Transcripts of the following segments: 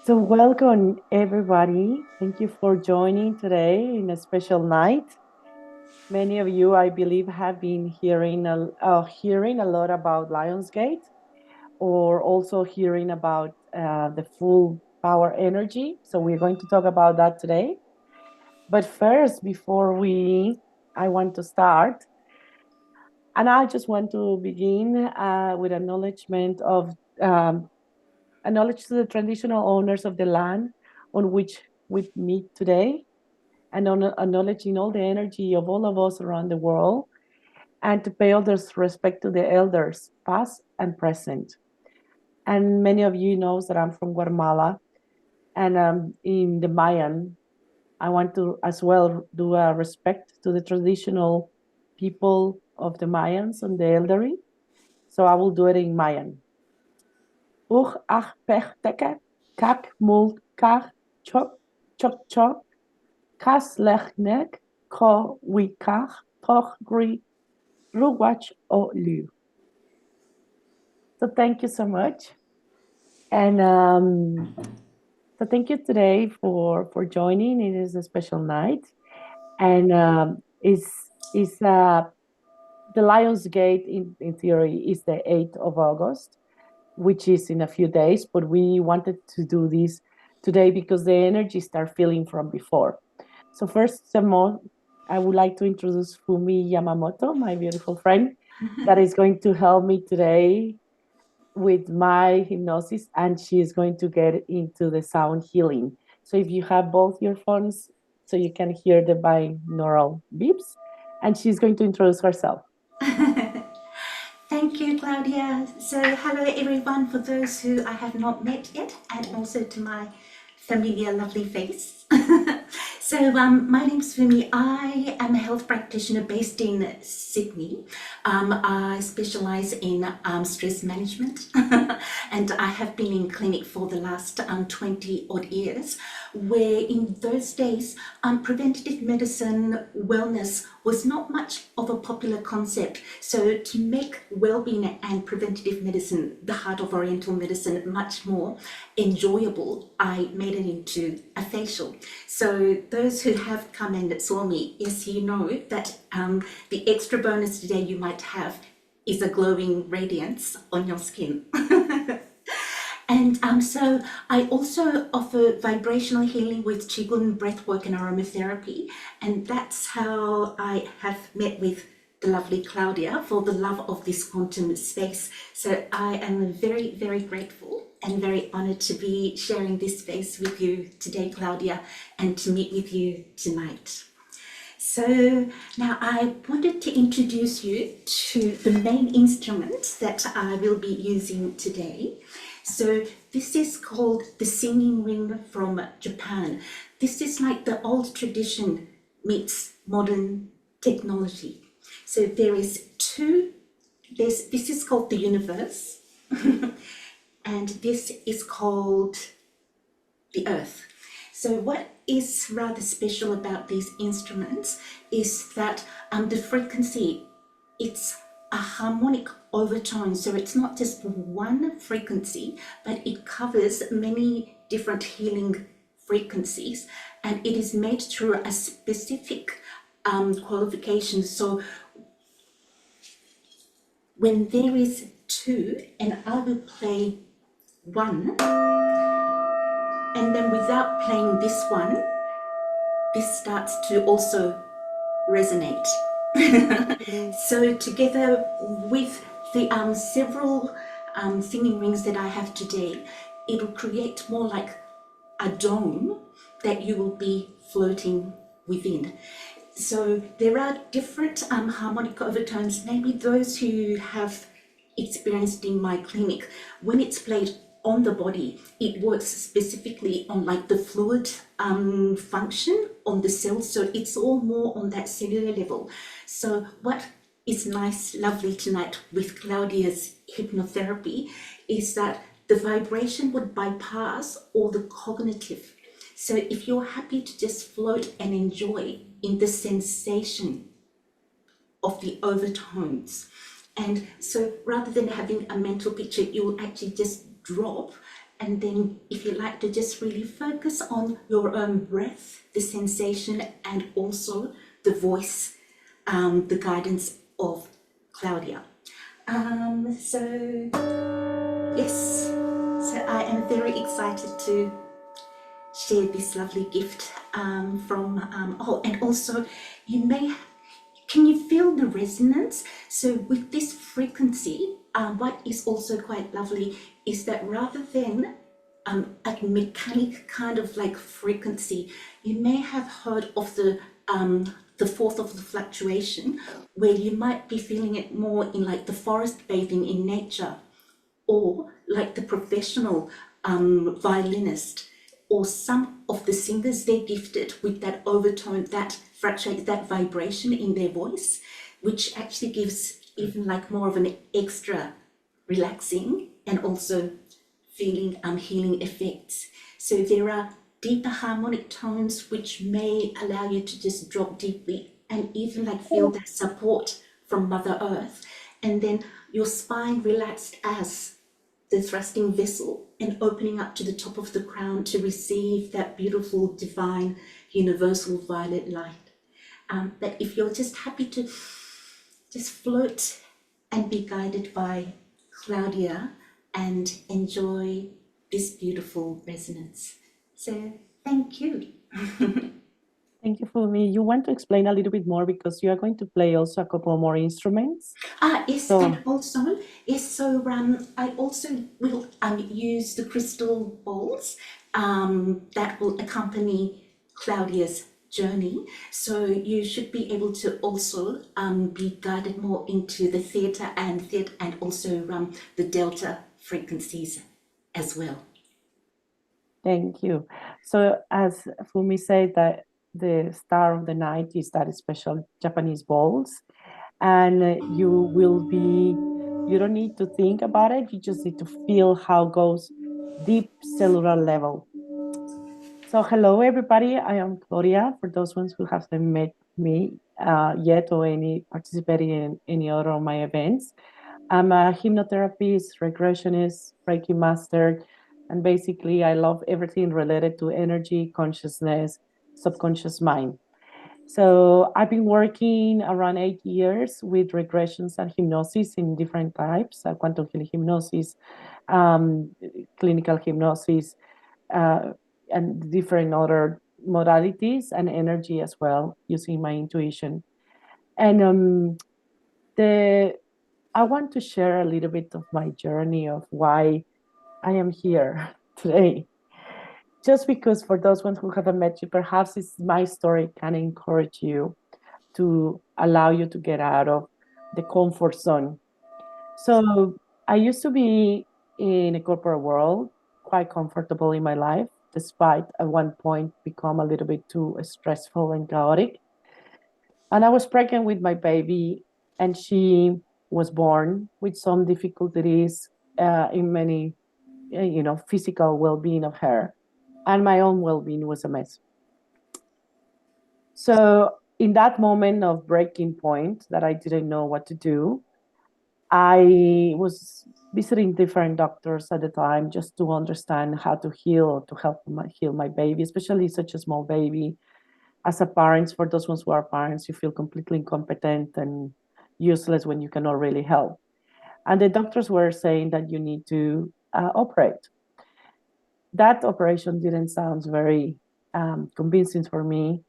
So, welcome everybody. Thank you for joining today in a special night. Many of you, I believe, have been hearing a lot about Lionsgate, or also hearing about the full power energy. So, we're going to talk about that today. But first, I want to start, and I just want to begin with acknowledgement of um, acknowledge to the traditional owners of the land on which we meet today, and on acknowledging all the energy of all of us around the world, and to pay all this respect to the elders, past and present. And many of you knows that I'm from Guatemala, and in the Mayan, I want to as well do a respect to the traditional people of the Mayans and the elderly. So I will do it in Mayan. Ugh ach pech teke, kak mult kach chok chok chok, kas lechnek, ko wikach, toch gri ruwach o liu. So thank you so much. And so thank you today for joining. It is a special night. And is the Lionsgate in theory is the 8th of August, which is in a few days, but we wanted to do this today because the energy start feeling from before. So first of all, I would like to introduce Fumi Yamamoto, my beautiful friend, that is going to help me today with my hypnosis, and she is going to get into the sound healing. So if you have both your phones, so you can hear the binaural beeps, and she's going to introduce herself. Thank you, Claudia. So hello everyone, for those who I have not met yet, and also to my familiar lovely face. So my name's Fumi. I am a health practitioner based in Sydney. I specialise in stress management and I have been in clinic for the last 20 odd years, where in those days preventative medicine wellness was not much of a popular concept. So to make well-being and preventative medicine, the heart of Oriental medicine, much more enjoyable, I made it into a facial. So those who have come and saw me, yes, you know that the extra bonus today you might have is a glowing radiance on your skin. And so I also offer vibrational healing with Qigong, breathwork and aromatherapy. And that's how I have met with the lovely Claudia for the love of this quantum space. So I am very, very grateful and very honored to be sharing this space with you today, Claudia, and to meet with you tonight. So now I wanted to introduce you to the main instrument that I will be using today. So this is called the singing ring from Japan. This is like the old tradition meets modern technology. So there is this is called the universe and this is called the earth. So what is rather special about these instruments is that the frequency, it's a harmonic overtone. So it's not just one frequency, but it covers many different healing frequencies, and it is made through a specific qualification. So when there is two, and I will play one, and then without playing this one, this starts to also resonate. So together with the several singing rings that I have today, it will create more like a dome that you will be floating within. So there are different harmonic overtones, maybe those who have experienced in my clinic. When it's played on the body, it works specifically on like the fluid function on the cells, so it's all more on that cellular level. So what is nice, lovely tonight with Claudia's hypnotherapy is that the vibration would bypass all the cognitive. So if you're happy to just float and enjoy in the sensation of the overtones, and so rather than having a mental picture, you will actually just drop And then if you like to just really focus on your own breath, the sensation, and also the voice, the guidance of Claudia. So yes, so I am very excited to share this lovely gift and also you may, can you feel the resonance? So with this frequency, what is also quite lovely is that rather than a mechanic kind of like frequency, you may have heard of the fourth of the fluctuation, where you might be feeling it more in like the forest bathing in nature, or like the professional violinist, or some of the singers, they're gifted with that overtone, that fluctuate, that vibration in their voice, which actually gives even like more of an extra relaxing and also feeling healing effects. So there are deeper harmonic tones which may allow you to just drop deeply and even like feel that support from Mother Earth. And then your spine relaxed as the thrusting vessel and opening up to the top of the crown to receive that beautiful, divine, universal violet light. But if you're just happy to just float and be guided by Claudia and enjoy this beautiful resonance. So thank you. Thank you for me. You want to explain a little bit more because you are going to play also a couple more instruments. Yes, So, and also, yes, so I also will use the crystal balls that will accompany Claudia's journey. So you should be able to also be guided more into the theta and also the delta frequencies as well. thank you. So, as Fumi said, that the star of the night is that special Japanese bowls, and you don't need to think about it. You just need to feel how it goes deep cellular level. So, hello everybody. I am Claudia. For those ones who haven't met me yet or any participating in any other of my events, I'm a hypnotherapist, regressionist, Reiki master, and basically I love everything related to energy, consciousness, subconscious mind. So I've been working around 8 years with regressions and hypnosis in different types, quantum healing hypnosis, um, clinical hypnosis, uh, and different other modalities and energy as well, using my intuition. And the I want to share a little bit of my journey of why I am here today. Just because for those ones who haven't met you, perhaps my story can encourage you to allow you to get out of the comfort zone. So I used to be in a corporate world, quite comfortable in my life, despite at one point become a little bit too stressful and chaotic. And I was pregnant with my baby, and she was born with some difficulties in many, physical well-being of her, and my own well-being was a mess. So in that moment of breaking point that I didn't know what to do, I was visiting different doctors at the time just to understand how to heal or to help heal my baby, especially such a small baby. As a parent, for those ones who are parents, you feel completely incompetent and useless when you cannot really help. And the doctors were saying that you need to operate. That operation didn't sound very convincing for me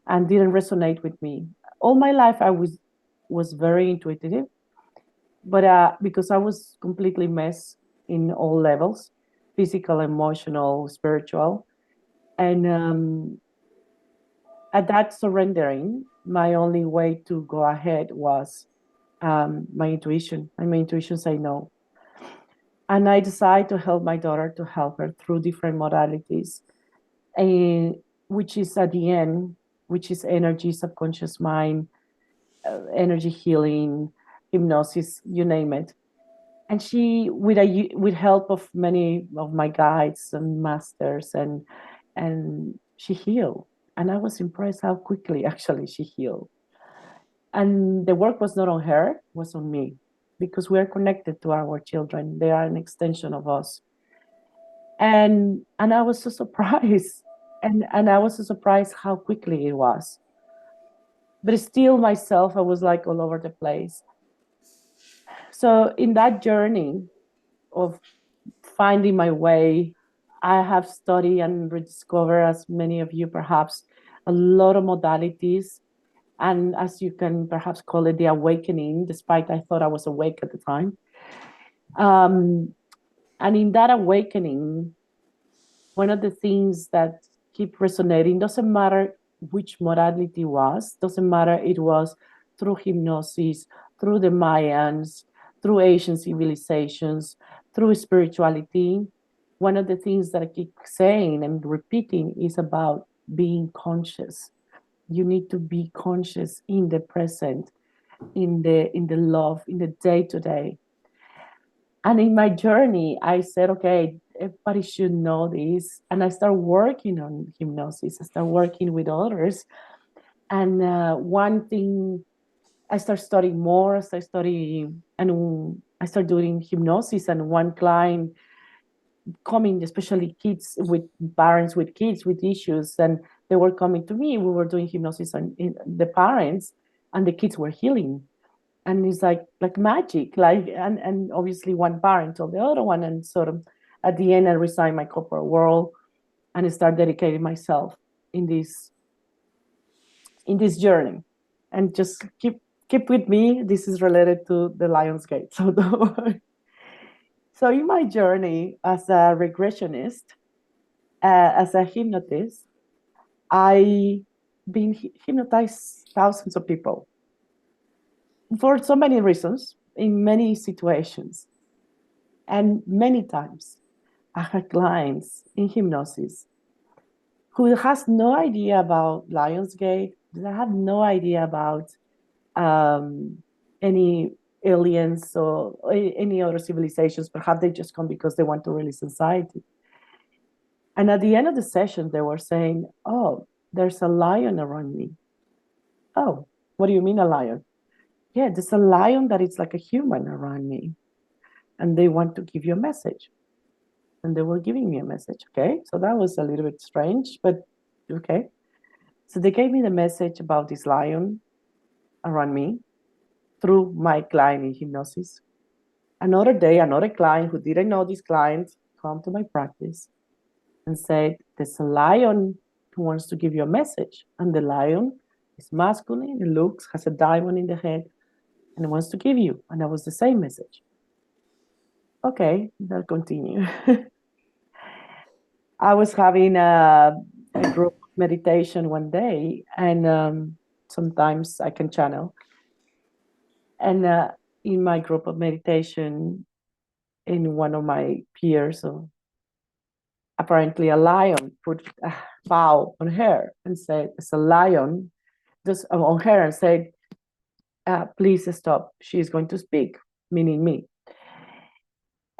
and didn't resonate with me. All my life, I was very intuitive, but because I was completely messed in all levels, physical, emotional, spiritual, and at that surrendering, my only way to go ahead was my intuition, and my intuition say no. And I decided to help my daughter, to help her through different modalities, and which is at the end, which is energy, subconscious mind, energy healing, hypnosis, you name it. And she, with help of many of my guides and masters, and she healed. And I was impressed how quickly actually she healed. And the work was not on her, it was on me, because we are connected to our children. They are an extension of us. And I was so surprised. And I was so surprised how quickly it was. But still myself, I was like all over the place. So in that journey of finding my way, I have studied and rediscovered, as many of you perhaps, a lot of modalities. And as you can perhaps call it, the awakening, despite I thought I was awake at the time. Um, and in that awakening, one of the things that keep resonating, doesn't matter which modality was, doesn't matter it was through hypnosis, through the Mayans, through Asian civilizations, through spirituality. One of the things that I keep saying and repeating is about being conscious. You need to be conscious in the present, in the love, in the day to day. And in my journey, I said, okay, everybody should know this. And I started working on hypnosis. I started working with others. And one thing, I started studying more. I started studying, and I started doing hypnosis. And one client coming, especially kids with parents with kids with issues, and they were coming to me. We were doing hypnosis on the parents, and the kids were healing. And it's like magic, like, and obviously one parent told the other one, and sort of at the end I resigned my corporate world and I started dedicating myself in this journey. And just keep with me, this is related to the Lionsgate, so don't worry. So in my journey as a regressionist, as a hypnotist, I been hypnotized thousands of people for so many reasons in many situations. And many times I had clients in hypnosis who has no idea about Lionsgate. They have no idea about any aliens or any other civilizations. Perhaps they just come because they want to release anxiety. And at the end of the session, they were saying, "Oh, there's a lion around me." "Oh, what do you mean a lion?" "Yeah, there's a lion that is like a human around me, and they want to give you a message." And they were giving me a message. Okay, so that was a little bit strange, but okay. So they gave me the message about this lion around me through my client in hypnosis. Another day, another client who didn't know this client come to my practice and said, "There's a lion who wants to give you a message." And the lion is masculine, it looks, has a diamond in the head, and it wants to give you. And that was the same message. Okay, they'll continue. I was having a group meditation one day, and sometimes I can channel. And in my group of meditation, in one of my peers, so apparently a lion put a bow on her and said, "It's a lion," just on her, and said, "Please stop. She is going to speak," meaning me.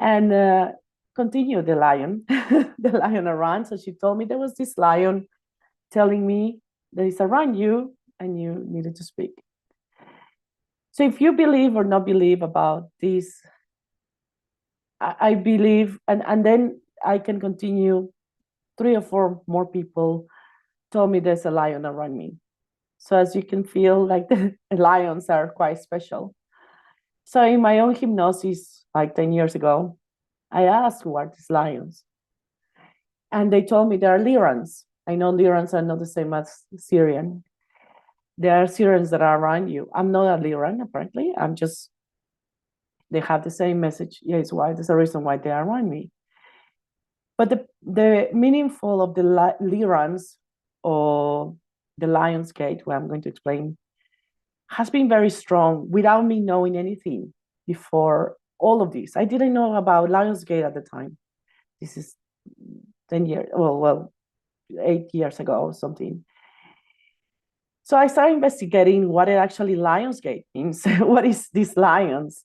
And continue the lion, the lion around. So she told me there was this lion telling me that it's around you and you needed to speak. So if you believe or not believe about this, I believe, and then I can continue. 3 or 4 more people told me there's a lion around me. So as you can feel, like the lions are quite special. So in my own hypnosis, like 10 years ago, I asked who are these lions. And they told me they are Lyrans. I know Lyrans are not the same as Syrian. There are Syrians that are around you. I'm not a Lyran, apparently. I'm just, they have the same message. Yes, why? There's a reason why they are around me. But the meaningful of the Lyrans or the Lionsgate, where I'm going to explain, has been very strong without me knowing anything before all of this. I didn't know about Lionsgate at the time. This is 10 years, well, 8 years ago or something. So I started investigating what it actually Lionsgate means. What is these lions?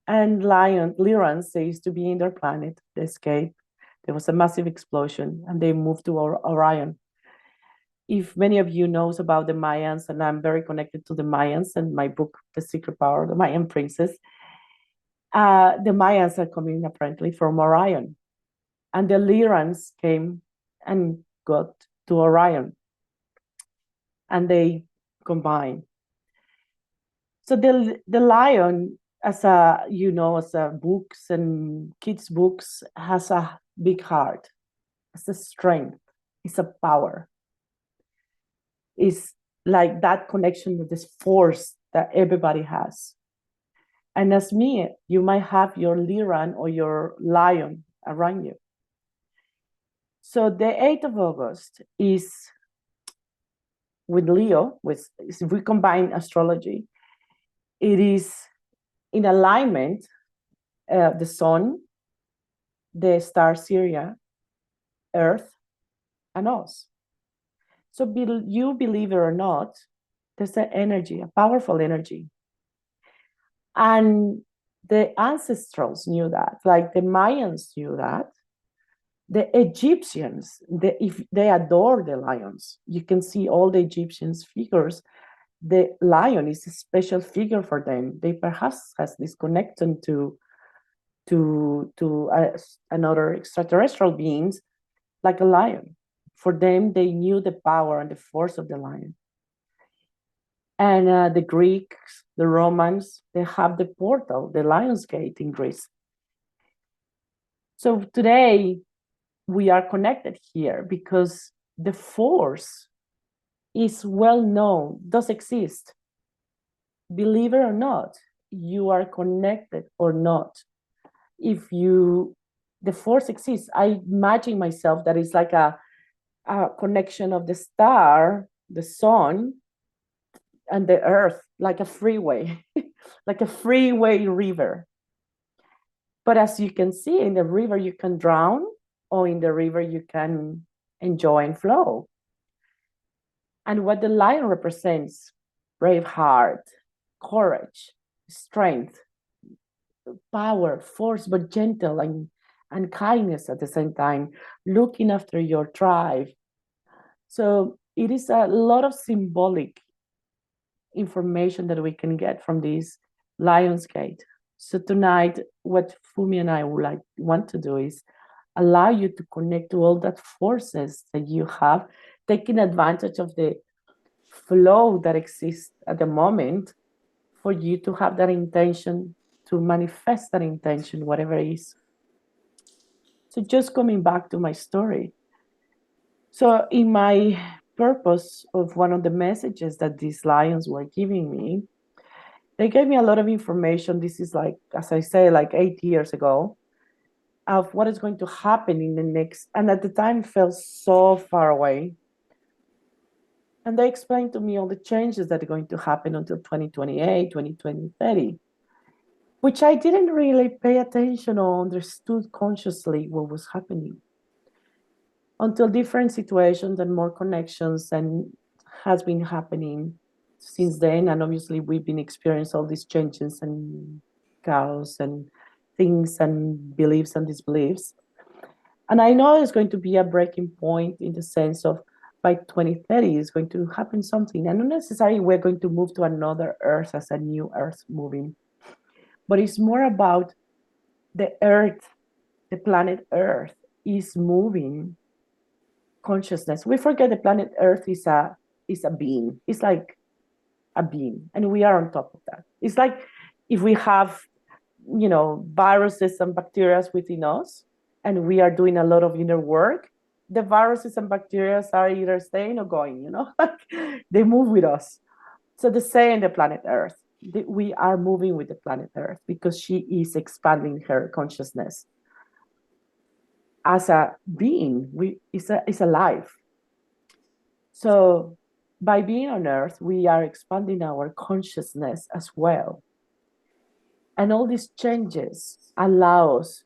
And Lyrans, they used to be in their planet, they escaped. There was a massive explosion and they moved to Orion. If many of you knows about the Mayans, and I'm very connected to the Mayans and my book, The Secret Power, the Mayan Princess, the Mayans are coming apparently from Orion. And the Lyrans came and got to Orion, and they combined. So the lion, as a books and kids books, has a big heart. It's a strength. It's a power. It's like that connection with this force that everybody has. And as me, you might have your Liran or your lion around you. So the 8th of August is with Leo, if we combine astrology, it is in alignment, the sun, the star Syria, Earth, and us. So you believe it or not, there's an energy, a powerful energy. And the ancestrals knew that, like the Mayans knew that. The Egyptians, if they adore the lions, you can see all the Egyptians' figures. The lion is a special figure for them. They perhaps has this connection to another extraterrestrial beings, like a lion. For them, they knew the power and the force of the lion. And the Greeks, the Romans, they have the portal, the Lionsgate in Greece. So today, we are connected here because the force is well known, does exist. Believe it or not, you are connected or not. If the force exists, I imagine myself that it's like a connection of the star, the sun, and the earth, like a freeway, like a freeway river. But as you can see, in the river, you can drown, or in the river, you can enjoy and flow. And what the lion represents, brave heart, courage, strength, power, force, but gentle and kindness at the same time, looking after your tribe. So it is a lot of symbolic information that we can get from this Lionsgate. So tonight, what Fumi and I want to do is allow you to connect to all that forces that you have, taking advantage of the flow that exists at the moment for you to have that intention, to manifest that intention, whatever it is. So just coming back to my story. So in my purpose of one of the messages that these lions were giving me, they gave me a lot of information. This is like, as I say, like 8 years ago, of what is going to happen in the next, and at the time it felt so far away. And they explained to me all the changes that are going to happen until 2028, 2030, which I didn't really pay attention or understood consciously what was happening until different situations and more connections and has been happening since then. And obviously we've been experiencing all these changes and chaos and things and beliefs and disbeliefs. And I know it's going to be a breaking point in the sense of by 2030 is going to happen something. And not necessarily we're going to move to another Earth as a new Earth moving, but it's more about the Earth, the planet Earth is moving consciousness. We forget the planet Earth is a being. It's like a being, and we are on top of that. It's like if we have, viruses and bacteria within us, and we are doing a lot of inner work, the viruses and bacteria are either staying or going, they move with us. So the same, the planet Earth, we are moving with the planet Earth because she is expanding her consciousness. As a being, it's alive. So by being on Earth, we are expanding our consciousness as well. And all these changes allow us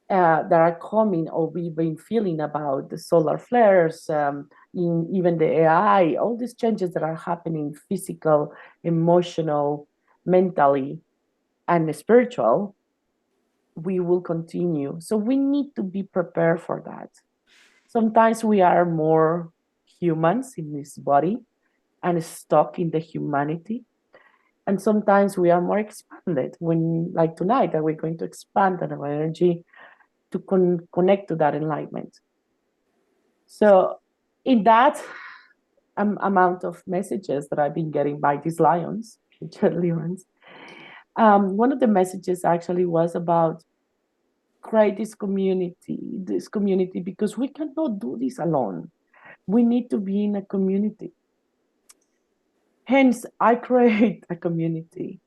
that are coming or we've been feeling about the solar flares, in even the AI, all these changes that are happening, physical, emotional, mentally, and spiritual, we will continue. So we need to be prepared for that. Sometimes we are more humans in this body and stuck in the humanity. And sometimes we are more expanded when, like tonight, that we're going to expand our energy to connect to that enlightenment. So in that amount of messages that I've been getting by these lions, lions, one of the messages actually was about create this community, because we cannot do this alone. We need to be in a community. Hence, I create a community.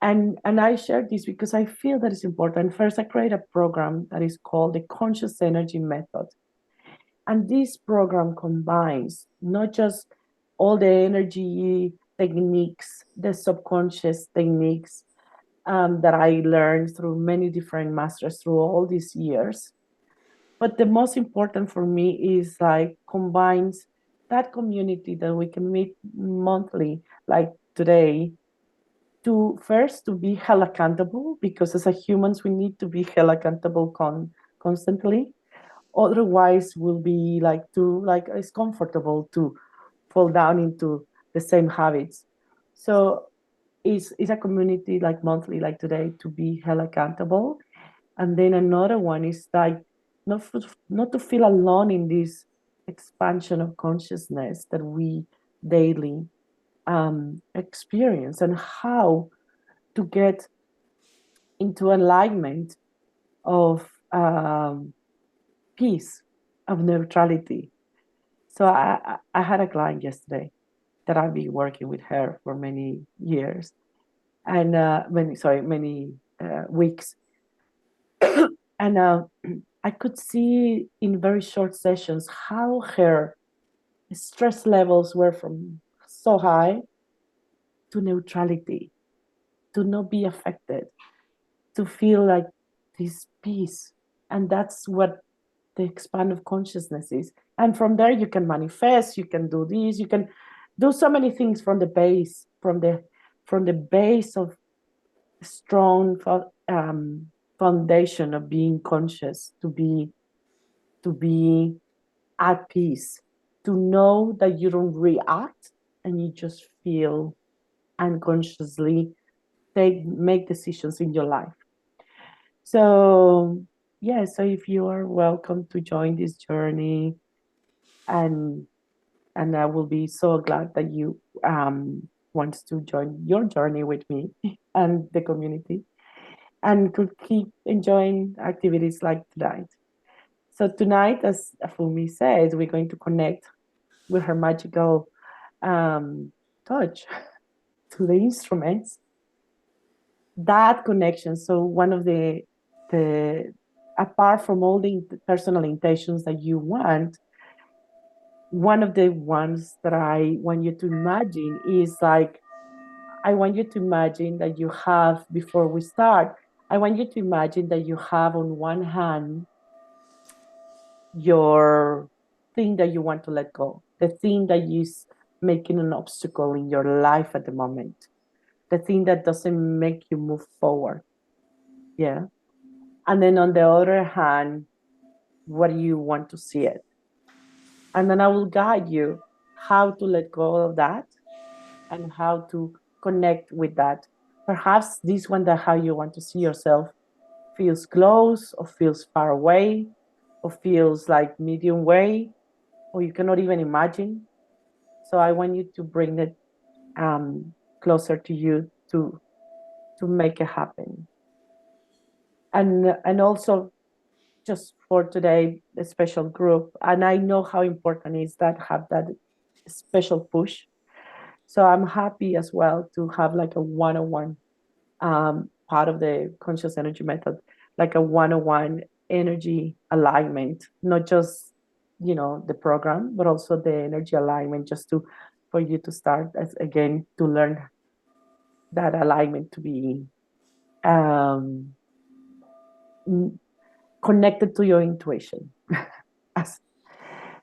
And I share this because I feel that it's important. First, I create a program that is called the Conscious Energy Method. And this program combines not just all the energy techniques, the subconscious techniques that I learned through many different masters through all these years. But the most important for me is like combines that community that we can meet monthly, like today, to first to be held accountable, because as a humans we need to be held accountable constantly. Otherwise we'll be like too, like it's comfortable to fall down into the same habits. So it's a community like monthly, like today, to be held accountable. And then another one is like not to feel alone in this expansion of consciousness that we daily experience, and how to get into alignment of peace, of neutrality. So I had a client yesterday that I've been working with her for many years, and many weeks, and I could see in very short sessions how her stress levels were from so high to neutrality, to not be affected, to feel like this peace. And that's what the expand of consciousness is. And from there you can manifest, you can do this, you can do so many things from the base, from the base of strong foundation of being conscious, to be at peace, to know that you don't react and you just feel unconsciously make decisions in your life. So yeah, so if you are welcome to join this journey, and I will be so glad that you wants to join your journey with me and the community, and could keep enjoying activities like tonight. So tonight, as Fumi says, we're going to connect with her magical touch to the instruments. That connection. So one of the apart from all the personal intentions that you want, one of the ones that I want you to imagine is like, I want you to imagine that you have, before we start, I want you to imagine that you have on one hand your thing that you want to let go, the thing that is making an obstacle in your life at the moment, the thing that doesn't make you move forward. Yeah. And then on the other hand, what do you want to see it? And then I will guide you how to let go of that and how to connect with that. Perhaps this one, that how you want to see yourself, feels close or feels far away or feels like medium way, or you cannot even imagine. So I want you to bring it closer to you to make it happen. And also, just for today, a special group. And I know how important is that have that special push. So I'm happy as well to have like a one-on-one part of the conscious energy method, like a one-on-one energy alignment, not just the program, but also the energy alignment, just to for you to start as again to learn that alignment, to be um, connected to your intuition.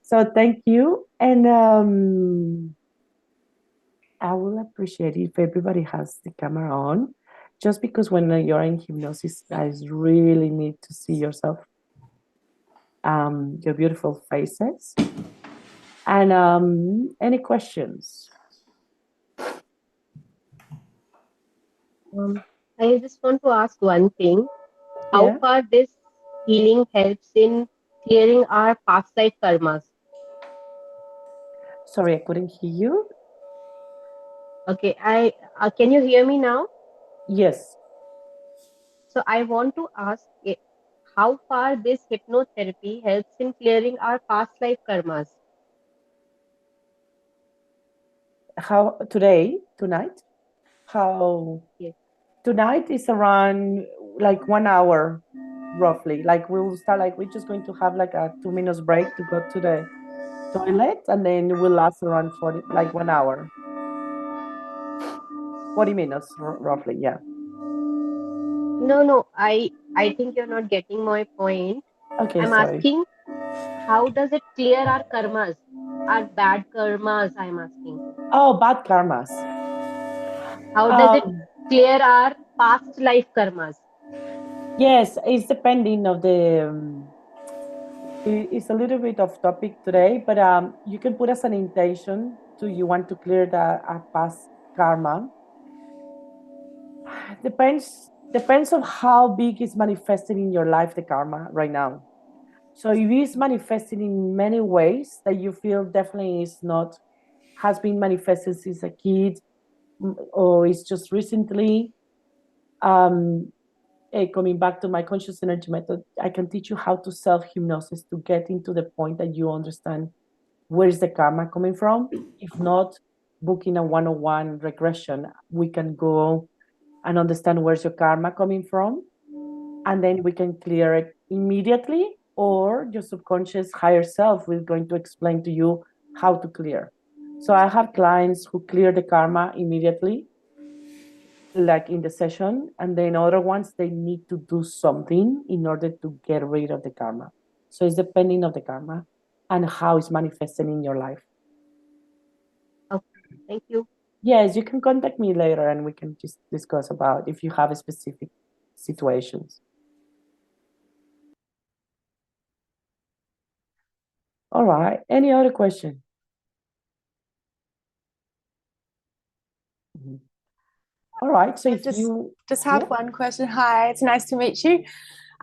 So thank you. And I will appreciate it if everybody has the camera on, just because when you're in hypnosis, guys really need to see yourself, your beautiful faces. And any questions? I just want to ask one thing. How Yeah. far this healing helps in clearing our past life karmas. Sorry, I couldn't hear you. Okay, I can you hear me now? Yes. So I want to ask how far this hypnotherapy helps in clearing our past life karmas. How today, tonight? How Yes. tonight is around like 1 hour roughly. Like we'll start like we're just going to have like a 2 minutes break to go to the toilet and then it will last around 40 like 1 hour. 40 minutes roughly, yeah. No, I think you're not getting my point. Okay, I'm sorry. asking how does it clear our karmas, our bad karmas? I'm asking Oh, bad karmas. how does it Um, clear our past life karmas? yes, it's depending of the. It's a little bit off topic today, but you can put as an intention to you want to clear the past karma. Depends on how big is manifesting in your life the karma right now. So if it's manifesting in many ways that you feel definitely is not has been manifested since a kid or it's just recently, um, coming back to my conscious energy method, I can teach you how to self hypnosis to get into the point that you understand where is the karma coming from. If not, booking a 101 regression, we can go and understand where's your karma coming from, and then we can clear it immediately, or your subconscious higher self is going to explain to you how to clear. So I have clients who clear the karma immediately, like in the session, and then other ones they need to do something in order to get rid of the karma. So it's depending of the karma and how it's manifesting in your life. Okay, thank you. Yes, you can contact me later and we can just discuss about if you have a specific situations. All right. Any other question? Mhm. All right. So I if you, just yeah, have one question. Hi, it's nice to meet you.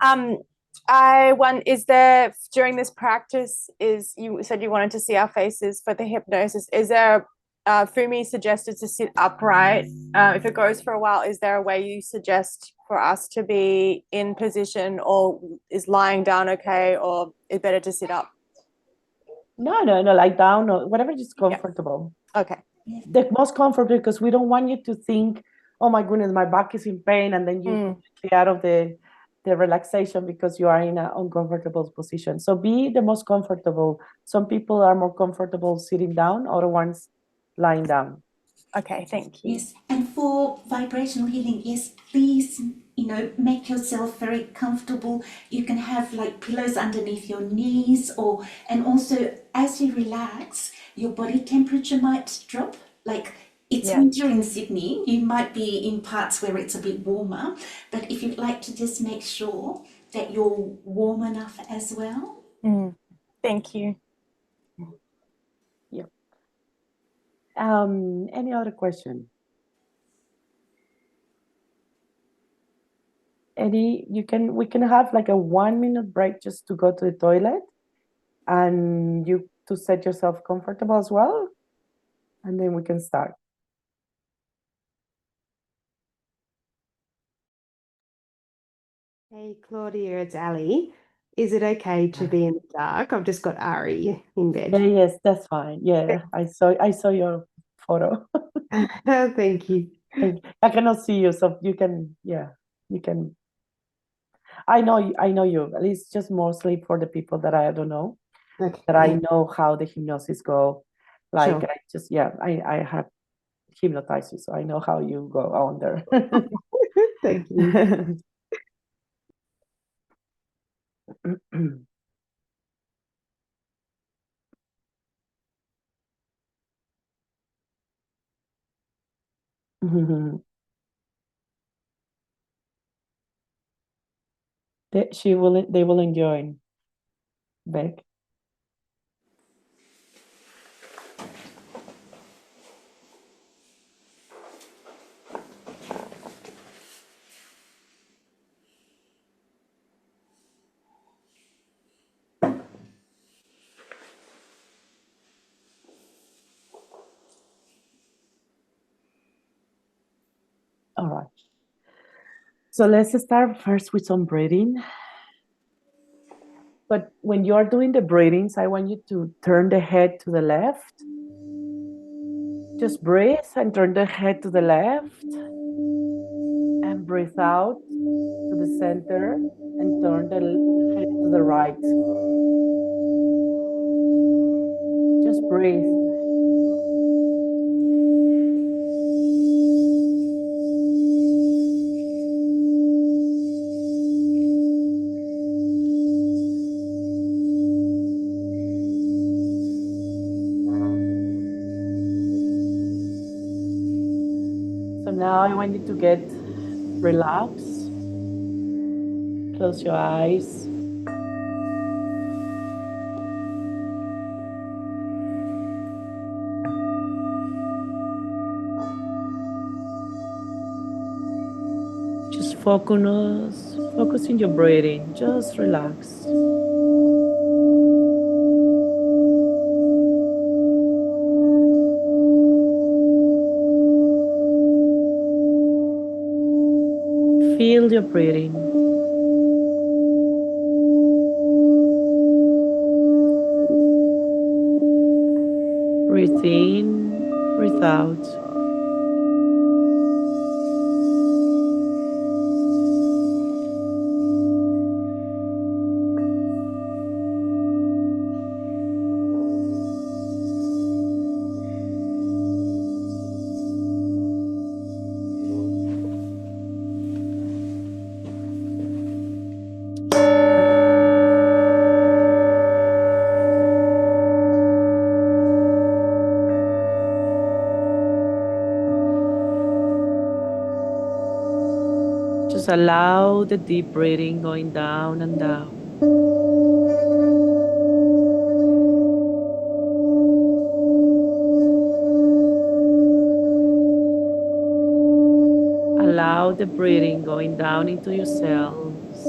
Um, I want is there during this practice is you said you wanted to see our faces for the hypnosis. Is there Fumi suggested to sit upright. If it goes for a while, is there a way you suggest for us to be in position, or is lying down okay, or is it better to sit up? no, like down or whatever is Yeah. comfortable. Okay. The most comfortable, because we don't want you to think, oh my goodness, my back is in pain, and then you completely out of the relaxation because you are in an uncomfortable position. So be the most comfortable. Some people are more comfortable sitting down, other ones lying down. Okay, thank you. Yes, and for vibrational healing, yes, please, make yourself very comfortable. You can have like pillows underneath your knees, and also as you relax, your body temperature might drop. Like it's winter in Sydney, you might be in parts where it's a bit warmer, but if you'd like to just make sure that you're warm enough as well. Thank you. Yeah. Any other question? We can have like a 1 minute break just to go to the toilet and you to set yourself comfortable as well, and then we can start. Hey Claudia, it's Ali. Is it okay to be in the dark? I've just got Ari in Yeah, bed. yes, that's fine. Yeah, I saw your photo. Thank you. I cannot see you, so you can, yeah, you can. I know you. At least just mostly for the people that I don't know, Okay, that I know how the hypnosis go. Like sure. I just, yeah, I have hypnotized you, so I know how you go on there. Thank you. They will enjoy, Beck. All right. So let's start first with some breathing. But when you're doing the breathings, I want you to turn the head to the left. Just breathe and turn the head to the left. And breathe out to the center and turn the head to the right. Just breathe. So now I want you to get relaxed. Close your eyes. Just focus in your breathing. Just relax. Feel your breathing. Breathe in, breathe out. Just allow the deep breathing going down and down. Allow the breathing going down into your cells.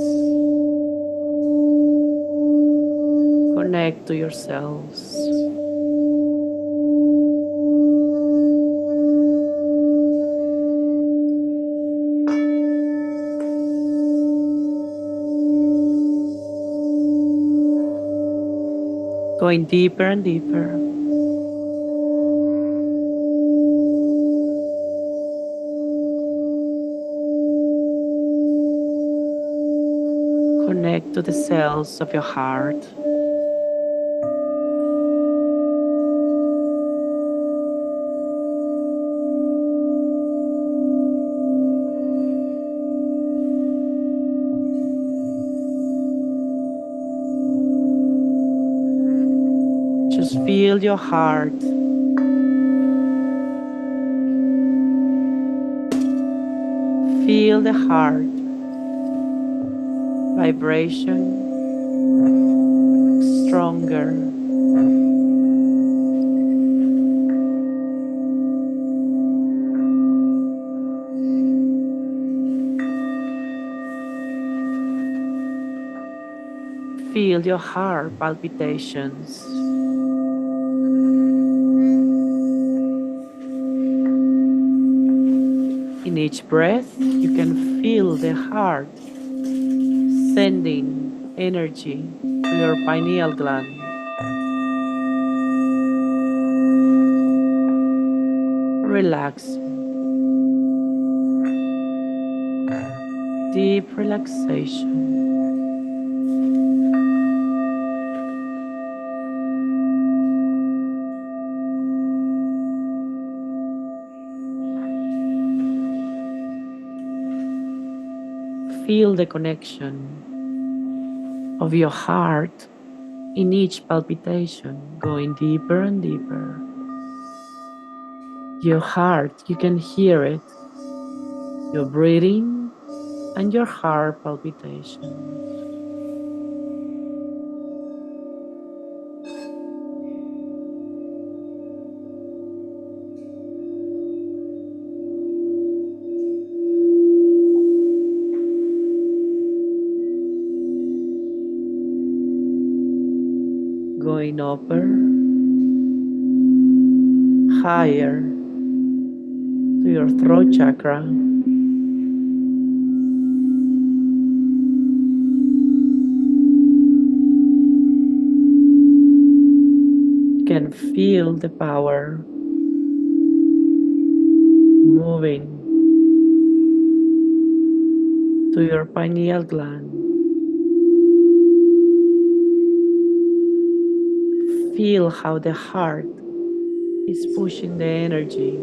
Connect to your cells. Going deeper and deeper. Connect to the cells of your heart. Just feel your heart. Feel the heart vibration stronger. Feel your heart palpitations. In each breath, you can feel the heart sending energy to your pineal gland. Relax. Deep relaxation. Feel the connection of your heart in each palpitation, going deeper and deeper. Your heart, you can hear it. Your breathing and your heart palpitations. Going upper, higher to your throat chakra. You can feel the power moving to your pineal gland. Feel how the heart is pushing the energy.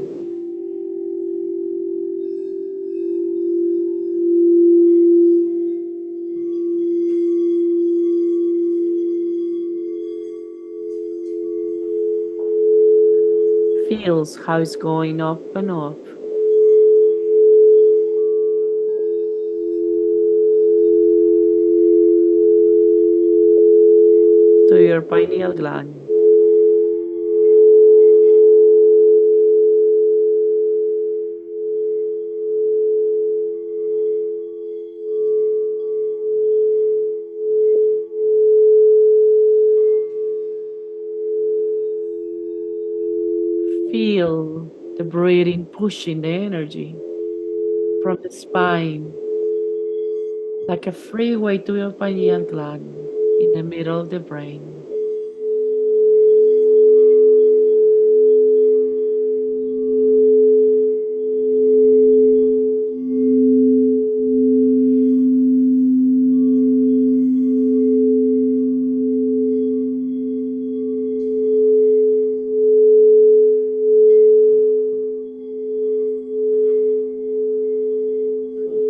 Feels how it's going up and up. To your pineal gland. Feel the breathing pushing the energy from the spine like a freeway to your pineal gland in the middle of the brain.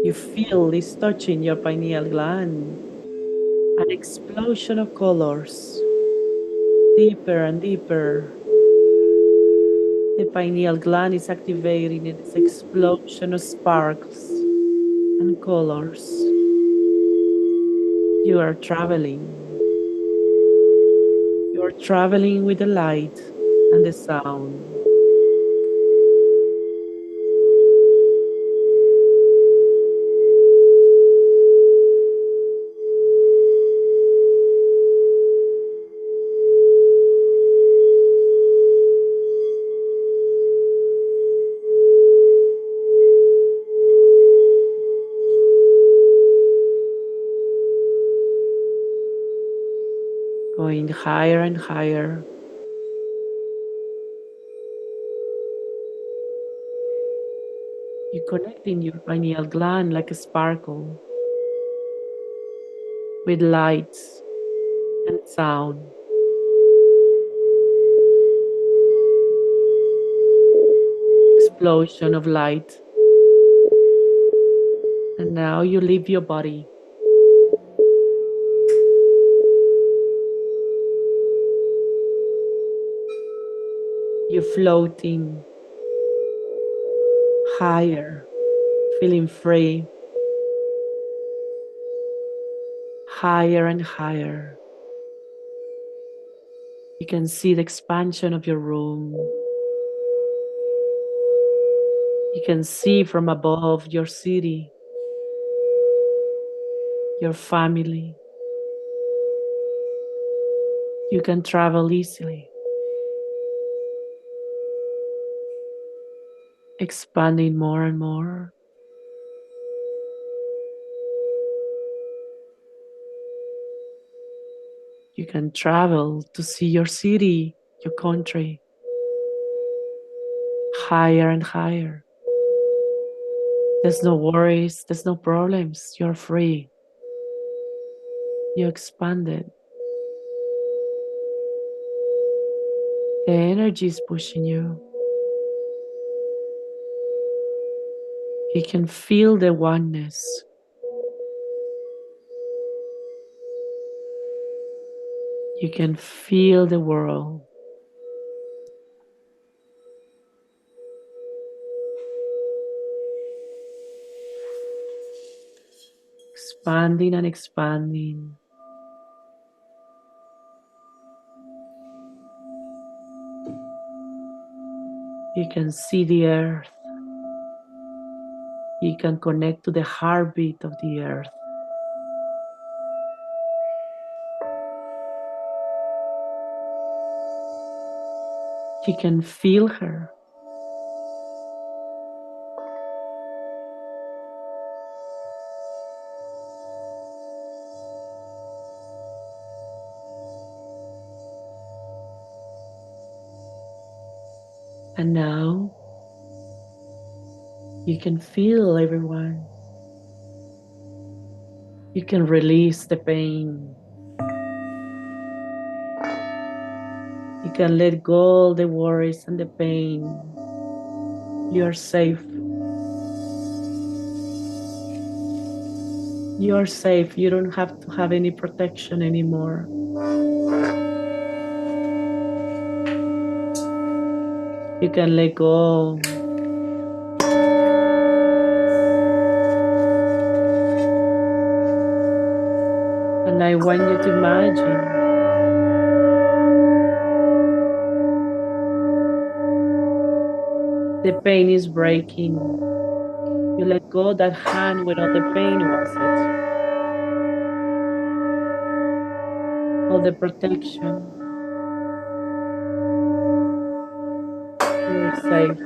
You feel this touching your pineal gland, an explosion of colors, deeper and deeper. The pineal gland is activating in this explosion of sparks and colors. You are traveling. You are traveling with the light and the sound. Going higher and higher. You connecting your pineal gland like a sparkle with lights and sound. Explosion of light. And now you leave your body. You're floating higher, feeling free. Higher and higher. You can see the expansion of your room. You can see from above your city, your family. You can travel easily, expanding more and more. You can travel to see your city, your country, higher and higher. There's no worries, there's no problems. You're free. You expanded. The energy is pushing you. You can feel the oneness. You can feel the world. Expanding and expanding. You can see the earth. You can connect to the heartbeat of the earth. You can feel her. And now you can feel everyone. You can release the pain. You can let go of the worries and the pain. You are safe. You are safe. You don't have to have any protection anymore. You can let go. And I want you to imagine the pain is breaking. You let go of that hand where all the pain was it. All the protection. You're safe.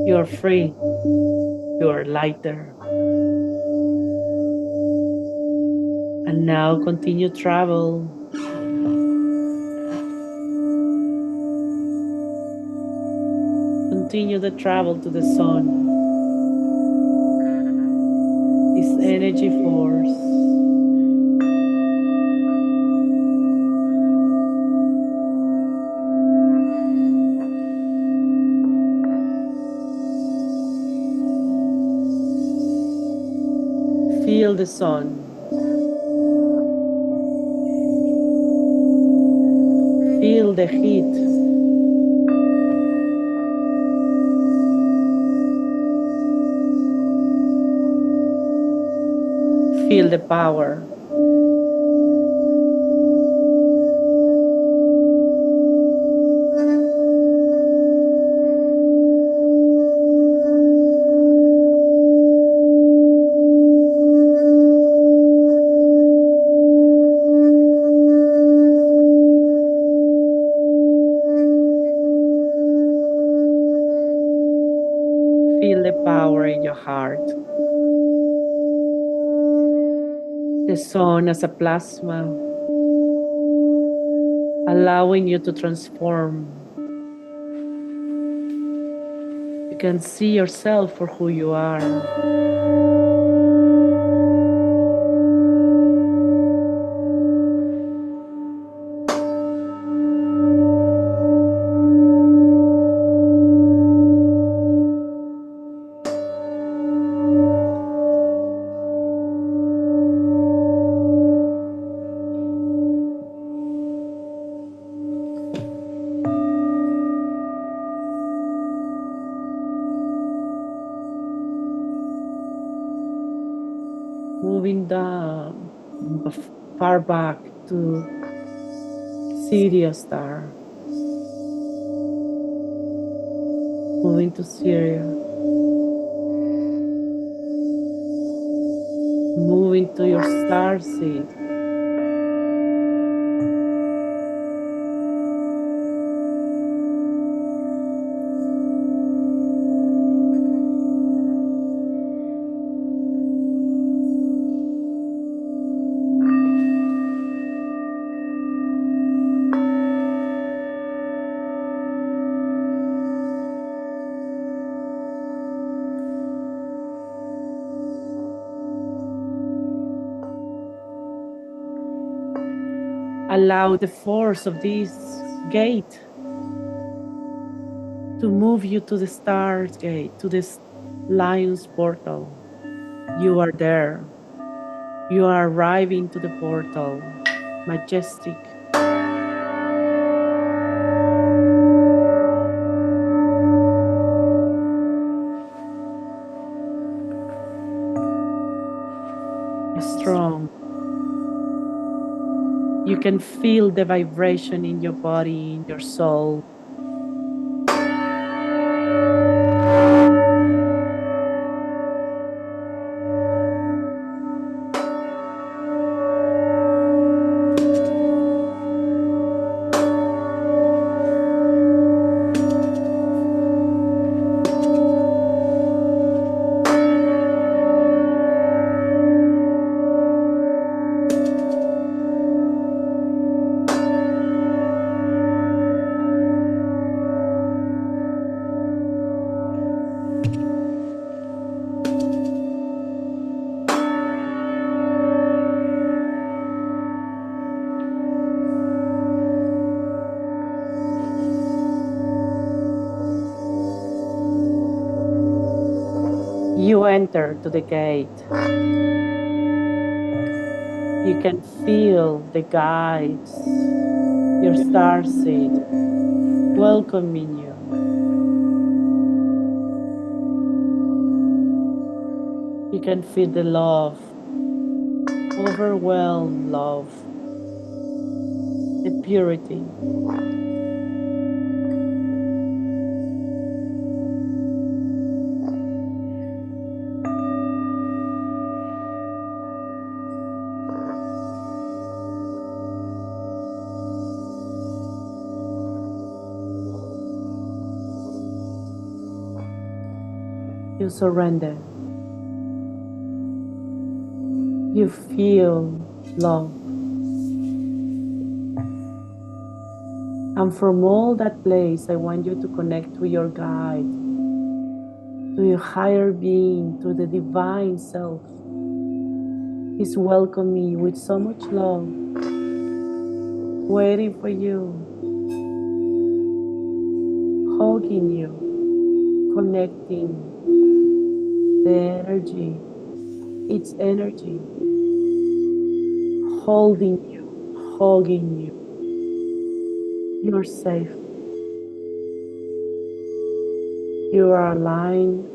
You're free. You're lighter. And now continue travel. Continue the travel to the sun. This energy force. Feel the sun. Feel the heat. Feel the power. Feel the power in your heart. The sun as a plasma, allowing you to transform. You can see yourself for who you are. Moving down far back to Sirius star. Moving to Syria. Moving to your star seed. Allow the force of this gate to move you to the stars gate, to this lion's portal. You are there. You are arriving to the portal, majestic. Strong. You can feel the vibration in your body, in your soul. You enter to the gate. You can feel the guides, your starseed, welcoming you. You can feel the love, overwhelmed love, the purity. You surrender. You feel love. And from all that place, I want you to connect to your guide, to your higher being, to the divine self. He's welcoming you with so much love, waiting for you, hugging you, connecting the energy, its energy, holding you, hugging you. You're safe. You are aligned.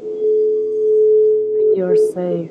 You're safe.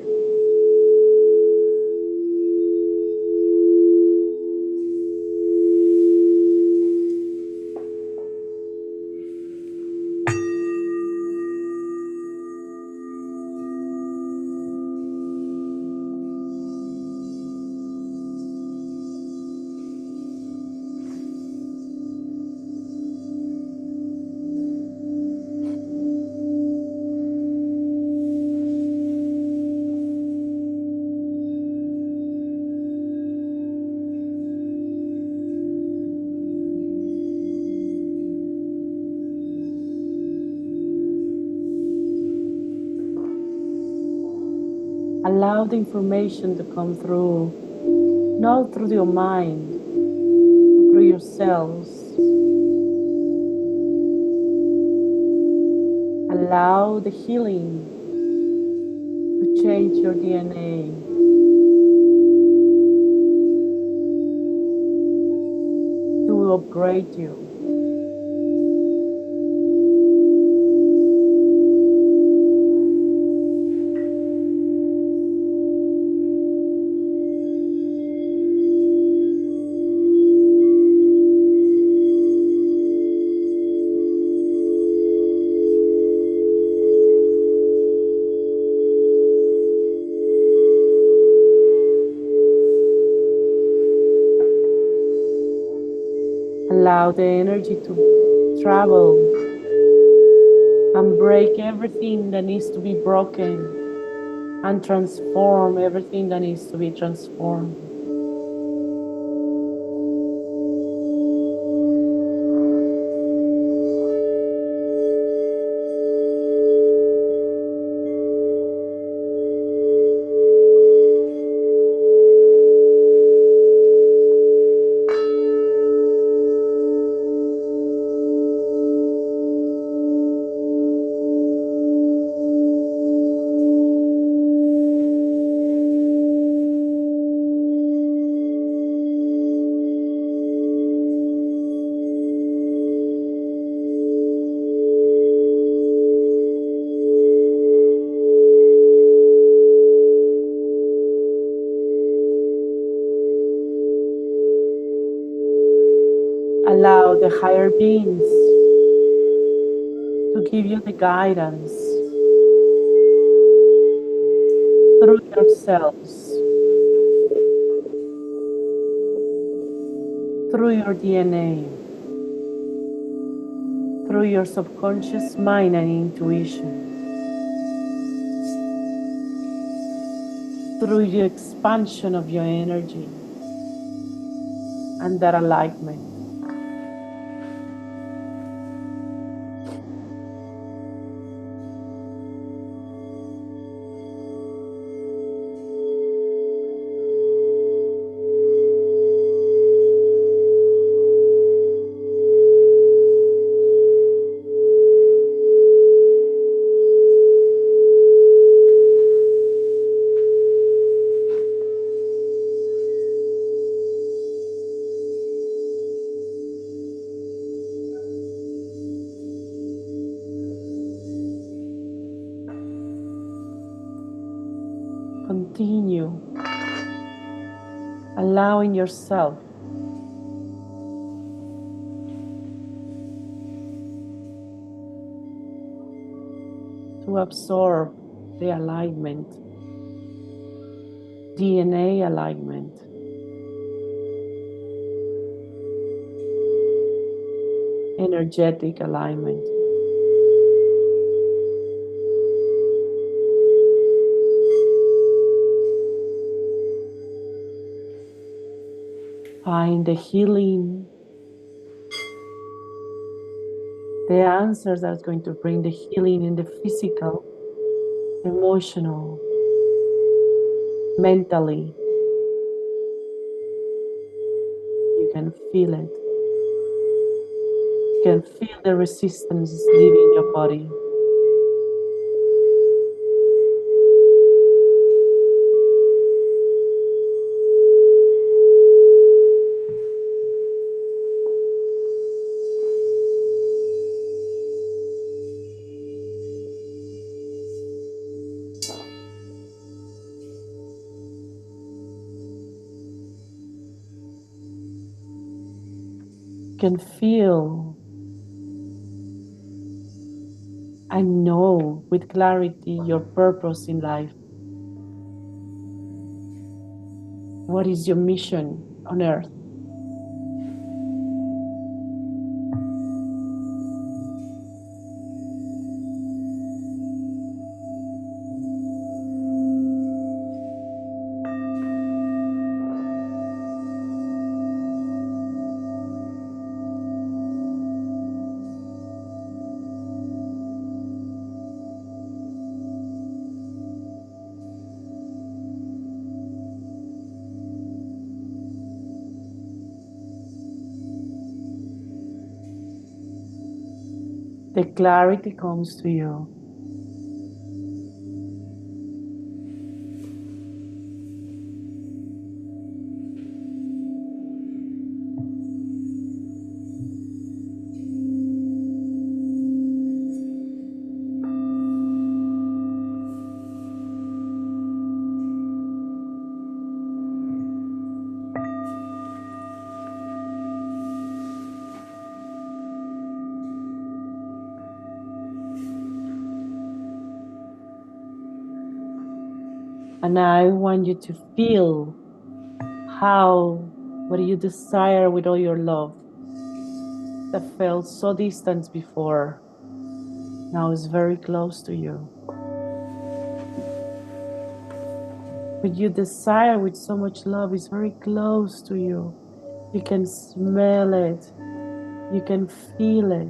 Allow the information to come through, not through your mind, but through your cells. Allow the healing to change your DNA, to upgrade you. Allow the energy to travel and break everything that needs to be broken and transform everything that needs to be transformed. Allow the higher beings to give you the guidance through yourselves, through your DNA, through your subconscious mind and intuition, through the expansion of your energy and that alignment. Continue allowing yourself to absorb the alignment, DNA alignment, energetic alignment. Find the healing, the answers that's going to bring the healing in the physical, emotional, mentally. You can feel it. You can feel the resistance leaving your body. You can feel and know with clarity your purpose in life. What is your mission on earth? The clarity comes to you. And I want you to feel how what you desire with all your love that felt so distant before now is very close to you. What you desire with so much love is very close to you. You can smell it. You can feel it.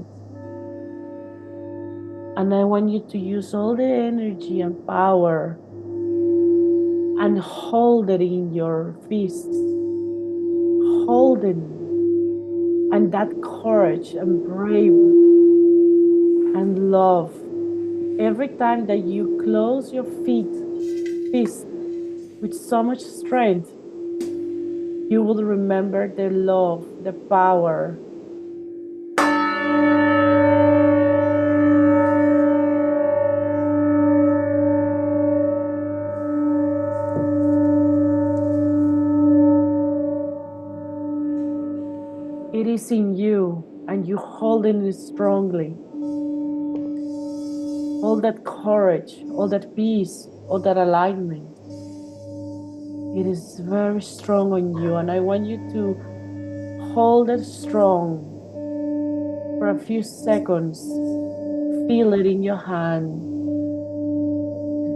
And I want you to use all the energy and power and hold it in your fists. Hold it. And that courage and brave and love. Every time that you close your fist with so much strength, you will remember the love, the power. It is in you and you holding it strongly. All that courage, all that peace, all that alignment. It is very strong on you, and I want you to hold it strong for a few seconds. Feel it in your hand.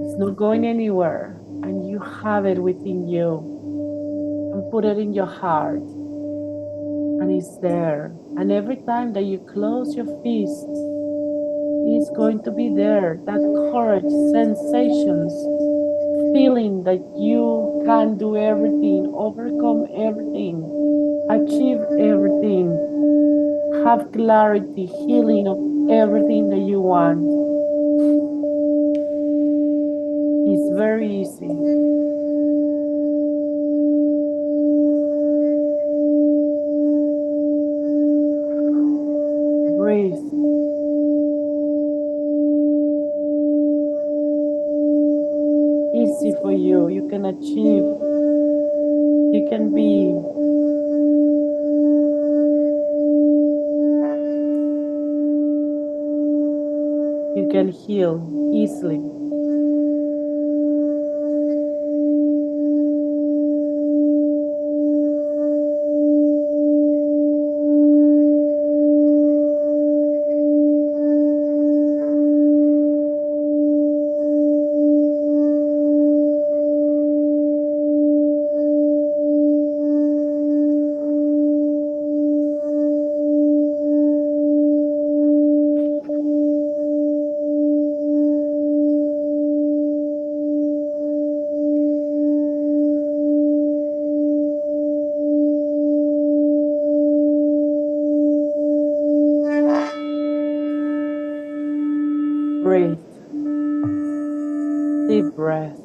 It's not going anywhere, and you have it within you. And put it in your heart, and it's there. And every time that you close your fist, it's going to be there. That courage, sensations, feeling that you can do everything, overcome everything, achieve everything, have clarity, healing of everything that you want. It's very easy. Breathe. Easy for you. You can achieve. You can be. You can heal easily. Breathe. Deep breath.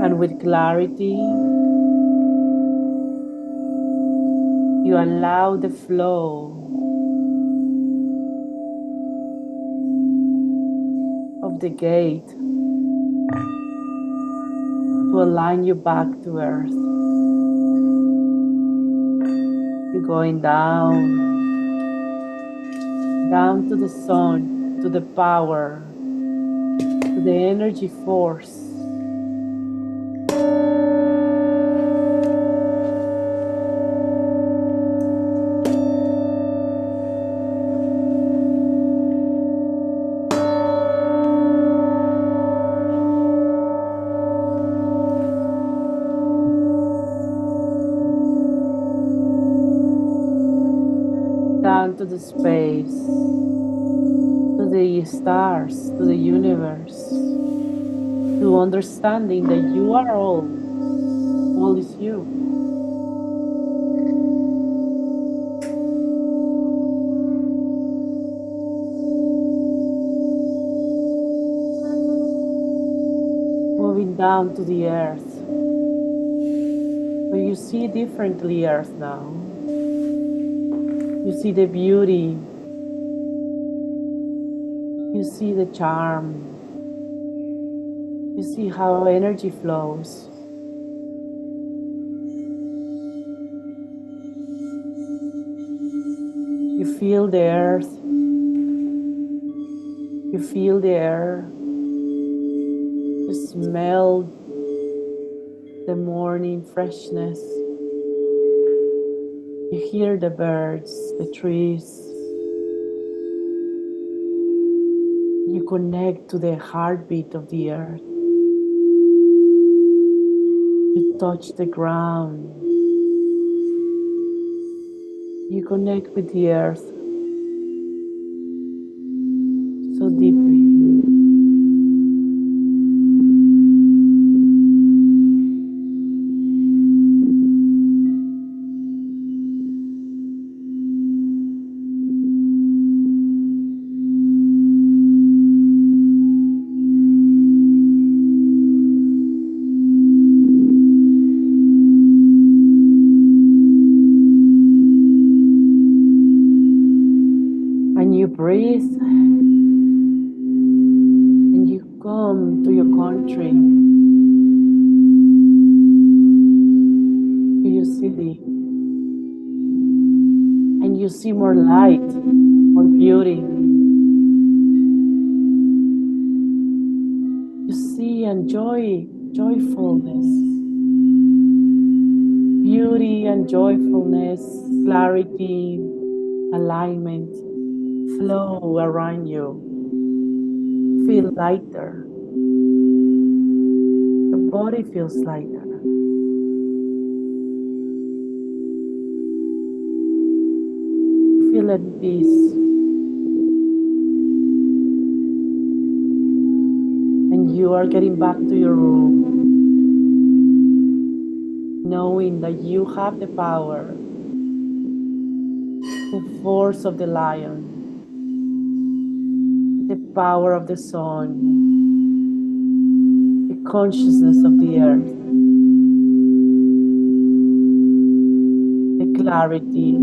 And with clarity, you allow the flow of the gate to align you back to earth. You're going down, down to the sun, to the power, to the energy force. Down to the space, to the stars, to the universe, to understanding that you are all is you. Moving down to the earth, where you see differently earth now. You see the beauty, you see the charm, you see how energy flows. You feel the earth, you feel the air, you smell the morning freshness. You hear the birds, the trees. You connect to the heartbeat of the earth. You touch the ground. You connect with the earth so deeply. And you breathe and you come to your country. curiosity, and you see more light, more beauty. You see and joyfulness, beauty and joyfulness, clarity, alignment, flow around you. Feel lighter. Your body feels lighter. Feel at peace. And you are getting back to your room, knowing that you have the power, the force of the lion, the power of the sun, the consciousness of the earth, the clarity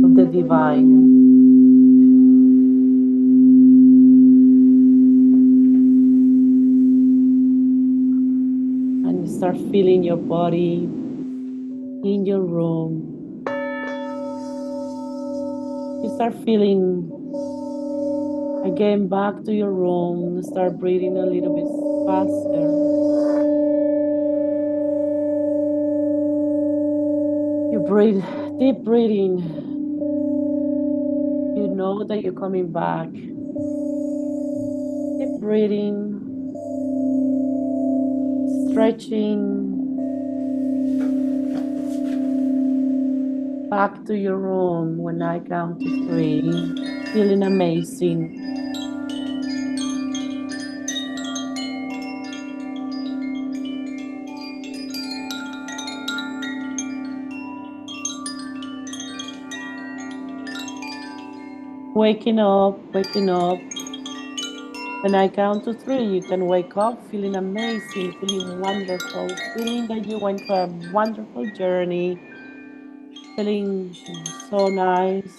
of the divine. And start feeling your body in your room. You start feeling again back to your room. Start breathing a little bit faster. You breathe, deep breathing. You know that you're coming back. Keep breathing, stretching back to your room when I count to 3, feeling amazing. Waking up, waking up. When I count to 3, you can wake up feeling amazing, feeling wonderful, feeling that you went through a wonderful journey, feeling so nice,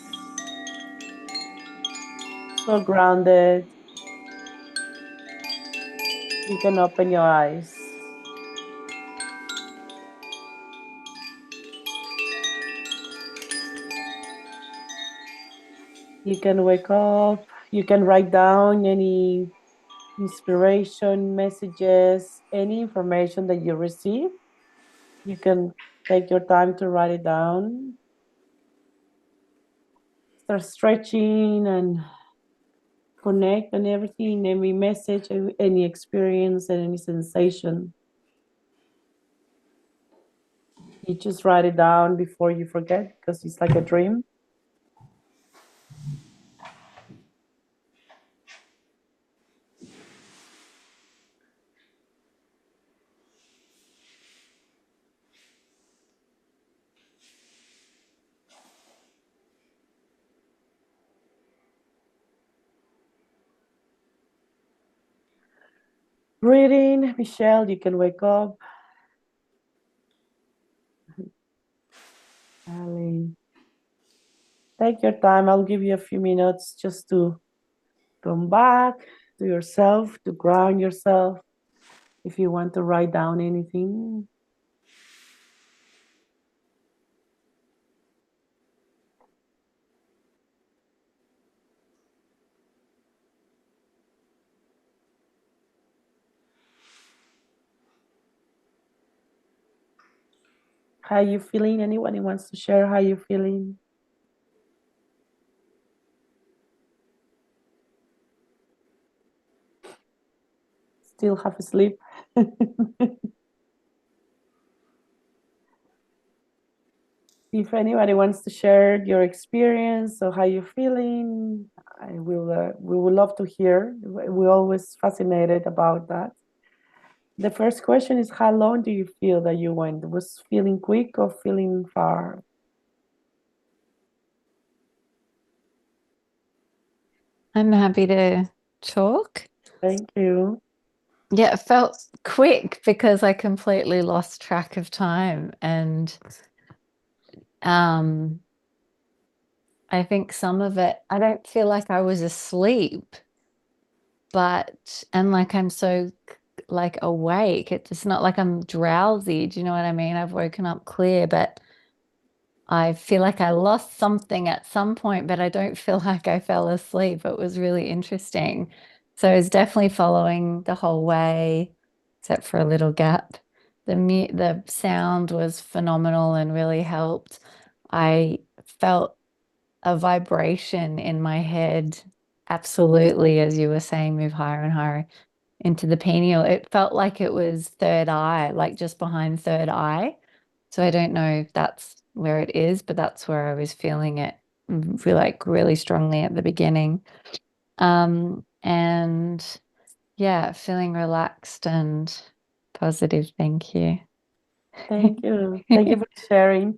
so grounded. You can open your eyes. You can wake up. You can write down any inspiration, messages, any information that you receive. You can take your time to write it down. Start stretching and connect and everything, any message, any experience, and any sensation. You just write it down before you forget because it's like a dream. Breathing, Michelle, you can wake up. Ali. Take your time. I'll give you a few minutes just to come back to yourself, to ground yourself. If you want to write down anything. How you feeling? Anyone wants to share how you feeling? Still half asleep? If anybody wants to share your experience or how you're feeling, we would love to hear. We're always fascinated about that. The first question is, how long do you feel that you went? Was feeling quick or feeling far? I'm happy to talk. Thank you. Yeah, it felt quick because I completely lost track of time. And I think some of it, I don't feel like I was asleep, and like I'm so like awake. It's not like I'm drowsy. Do you know what I mean? I've woken up clear, but I feel like I lost something at some point, but I don't feel like I fell asleep. It was really interesting. So I was definitely following the whole way, except for a little gap. The sound was phenomenal and really helped. I felt a vibration in my head, absolutely, as you were saying, move higher and higher into the pineal. It felt like it was third eye, like just behind third eye. So I don't know if that's where it is, but that's where I was feeling it feel like really strongly at the beginning. And yeah, feeling relaxed and positive. Thank you. Thank you. Thank you for sharing.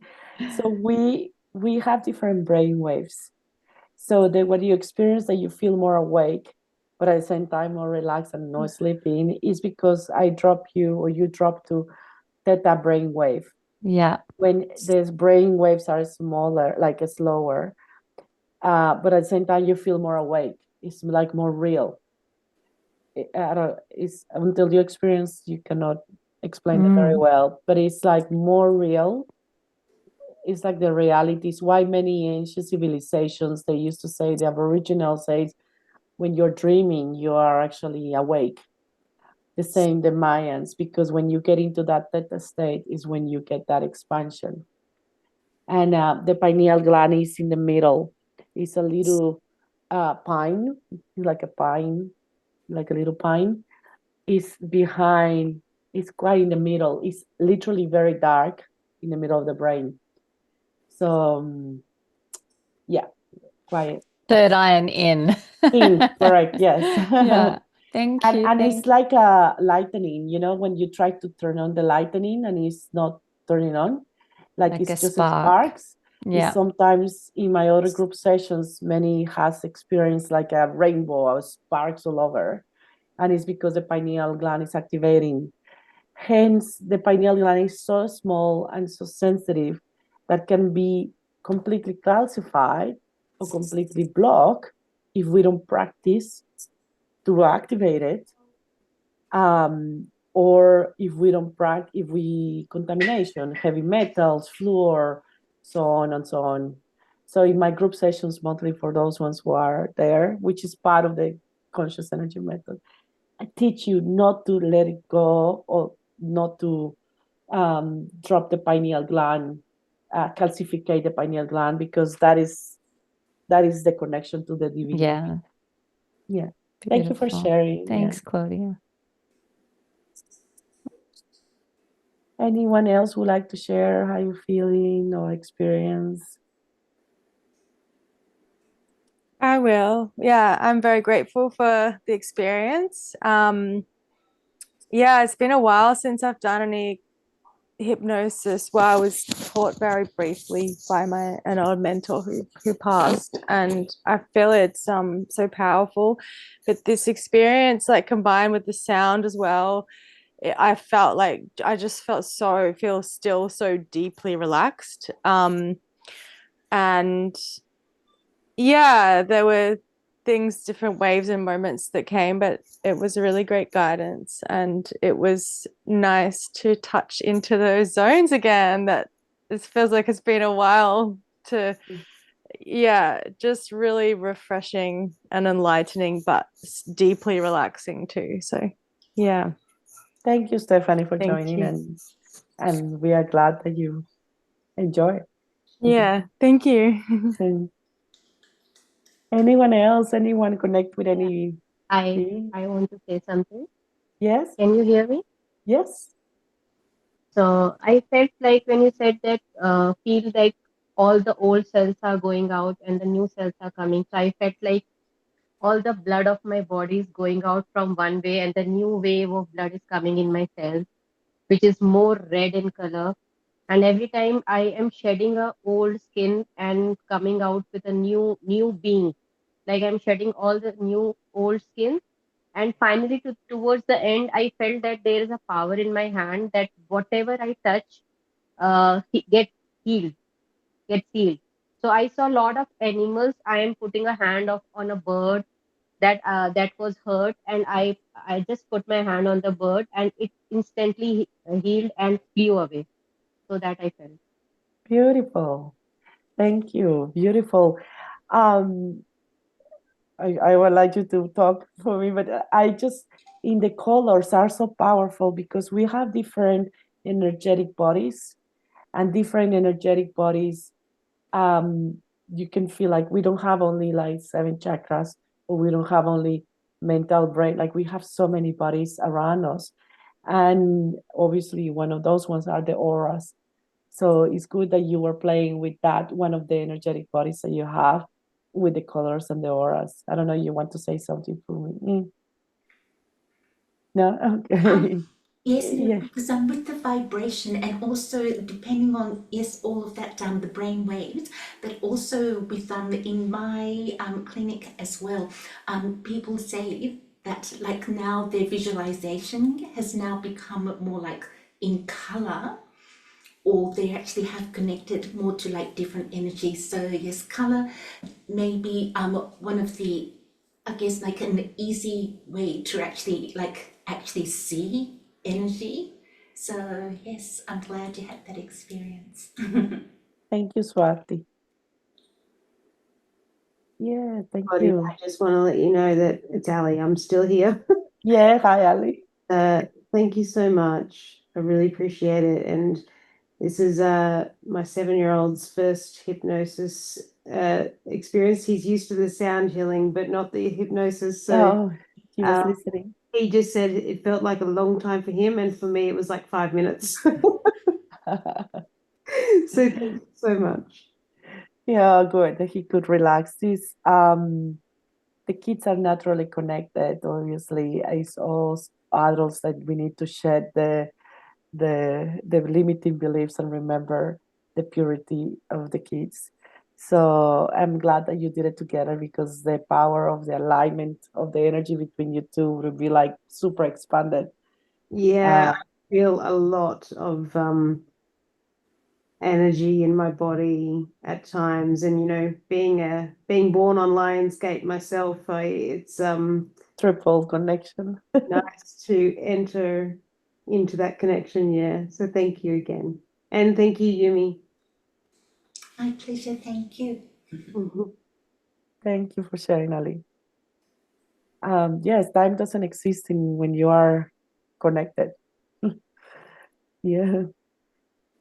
So we have different brain waves. So the what you experience that you feel more awake, but at the same time more relaxed and not sleeping is because I drop you or you drop to theta brain wave. Yeah. When these brain waves are smaller, like slower, but at the same time you feel more awake. It's like more real. I don't, it's until you experience, you cannot explain it very well. But it's like more real. It's like the reality. Is why many ancient civilizations they used to say the Aboriginal says when you're dreaming you are actually awake. The same the Mayans because when you get into that theta state is when you get that expansion. And the pineal gland is in the middle. It's a little pine, like a pine, like a little pine. Is behind. It's quite in the middle. It's literally very dark in the middle of the brain. So yeah, quite Third eye and in. correct. Yes. Yeah. Thank you. And it's like a lightning. You know, when you try to turn on the lightning and it's not turning on, like Like it's a just spark. sparks. Yeah. Sometimes in my other group sessions, many has experienced like a rainbow of sparks all over, and it's because the pineal gland is activating. Hence, the pineal gland is so small and so sensitive that can be completely calcified or completely blocked if we don't practice to activate it, or if we don't practice, if we contamination, heavy metals, fluor, so on and so on. So in my group sessions monthly for those ones who are there, which is part of the conscious energy method, I teach you not to let it go or not to drop the pineal gland, calcificate the pineal gland because that is the connection to the divinity. Yeah. Yeah. Beautiful. Thank you for sharing. Thanks, Yeah. Claudia. Anyone else would like to share how you're feeling or experience? I will. Yeah, I'm very grateful for the experience. Yeah, it's been a while since I've done any hypnosis. Well, I was taught very briefly by an old mentor who passed, and I feel it's so powerful. But this experience, like combined with the sound as well, I felt like I just feel still so deeply relaxed. And yeah, there were different waves and moments that came, but it was a really great guidance, and it was nice to touch into those zones again. That it feels like it's been a while to, yeah, just really refreshing and enlightening, but deeply relaxing too. So, yeah. Thank you, Stephanie, for Thank joining, you. and we are glad that you enjoy it. Yeah, thank you. And anyone else? Anyone connect with Yeah. any? I want to say something. Yes. Can you hear me? Yes. So I felt like when you said that, feel like all the old cells are going out and the new cells are coming. So I felt like all the blood of my body is going out from one way and the new wave of blood is coming in my cells, which is more red in color. And every time I am shedding a old skin and coming out with a new being, like I'm shedding all the new old skin. And finally, towards the end, I felt that there is a power in my hand that whatever I touch, gets healed, gets healed. So I saw a lot of animals. I am putting a hand on a bird that was hurt, and I just put my hand on the bird and it instantly healed and flew away. So that I felt. Beautiful. Thank you. Beautiful. Um, I would like you to talk for me, but I just, in the colors are so powerful because we have different energetic bodies, and different energetic bodies, you can feel like we don't have only like 7 chakras, or we don't have only mental brain, like we have so many bodies around us. And obviously one of those ones are the auras. So it's good that you were playing with that, one of the energetic bodies that you have, with the colors and the auras. I don't know, you want to say something for me? No? Okay. Yes, no, Yeah. because with the vibration and also depending on, yes, all of that, the brain waves, but also with in my clinic as well, people say that like now their visualization has now become more like in color, or they actually have connected more to like different energies. So yes, color may be one of the, I guess, like an easy way to actually see energy. So yes, I'm glad you had that experience. Thank you, Swati. Yeah, thank Claudia, you. I just want to let you know that it's Ali. I'm still here. Yeah, hi, Ali. Thank you so much. I really appreciate it. And this is my 7-year-old's first hypnosis experience. He's used to the sound healing, but not the hypnosis. So Oh, he was listening. he just said it felt like a long time for him, and for me, it was like 5 minutes. So thank you so much. Yeah, good that he could relax. This the kids are naturally connected. Obviously, it's all adults that we need to shed the limiting beliefs and remember the purity of the kids. So I'm glad that you did it together, because the power of the alignment of the energy between you two will be like super expanded. Yeah, I feel a lot of energy in my body at times, and being born on Lionsgate myself, it's Triple connection. nice to enter into that connection. Yeah, so thank you again, and thank you, Yumi. My pleasure, thank you. Thank you for sharing, Ali. Yes, time doesn't exist when you are connected. Yeah.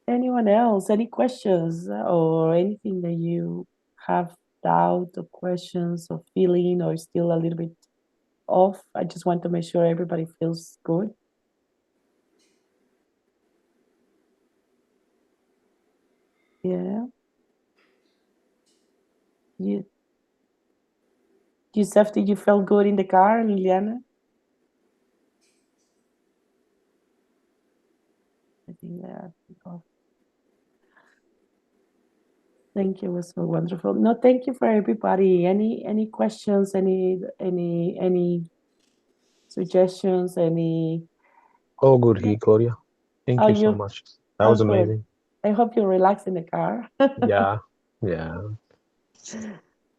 Anyone else? Any questions or anything that you have doubt or questions or feeling or still a little bit off? I just want to make sure everybody feels good. Yeah. You, Yusuf, did you feel good in the car, Liliana? I think that. Thank you. It was so wonderful. No, thank you for everybody. Any questions? Any suggestions? Any? Oh, good, Claudia. Thank Oh, you so you. much. That Oh, was good. amazing. I hope you relax in the car. Yeah, yeah.